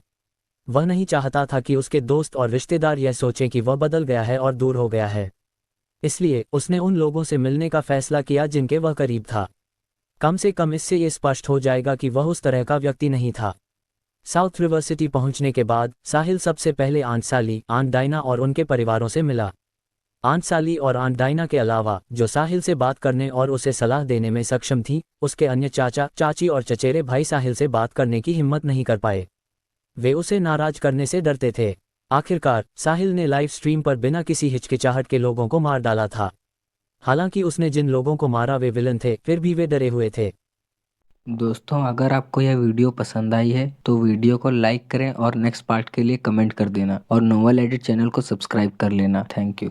वह नहीं चाहता था कि उसके दोस्त और रिश्तेदार यह सोचें कि वह बदल गया है और दूर हो गया है। इसलिए उसने उन लोगों से मिलने का फैसला किया जिनके वह करीब था। कम से कम इससे ये स्पष्ट हो जाएगा कि वह उस तरह का व्यक्ति नहीं था। साउथ रिवर सिटी पहुंचने के बाद साहिल सबसे पहले आंट साली, आंट डायना और उनके परिवारों से मिला। आंट साली और आंट डायना के अलावा, जो साहिल से बात करने और उसे सलाह देने में सक्षम थी, उसके अन्य चाचा, चाची और चचेरे भाई साहिल से बात करने की हिम्मत नहीं कर पाए। वे उसे नाराज करने से डरते थे। आखिरकार साहिल ने लाइव स्ट्रीम पर बिना किसी हिचकिचाहट के लोगों को मार डाला था। हालांकि उसने जिन लोगों को मारा वे विलन थे, फिर भी वे डरे हुए थे। दोस्तों, अगर आपको यह वीडियो पसंद आई है तो वीडियो को लाइक करें और नेक्स्ट पार्ट के लिए कमेंट कर देना और नोवेल एडिट चैनल को सब्सक्राइब कर लेना। Thank you.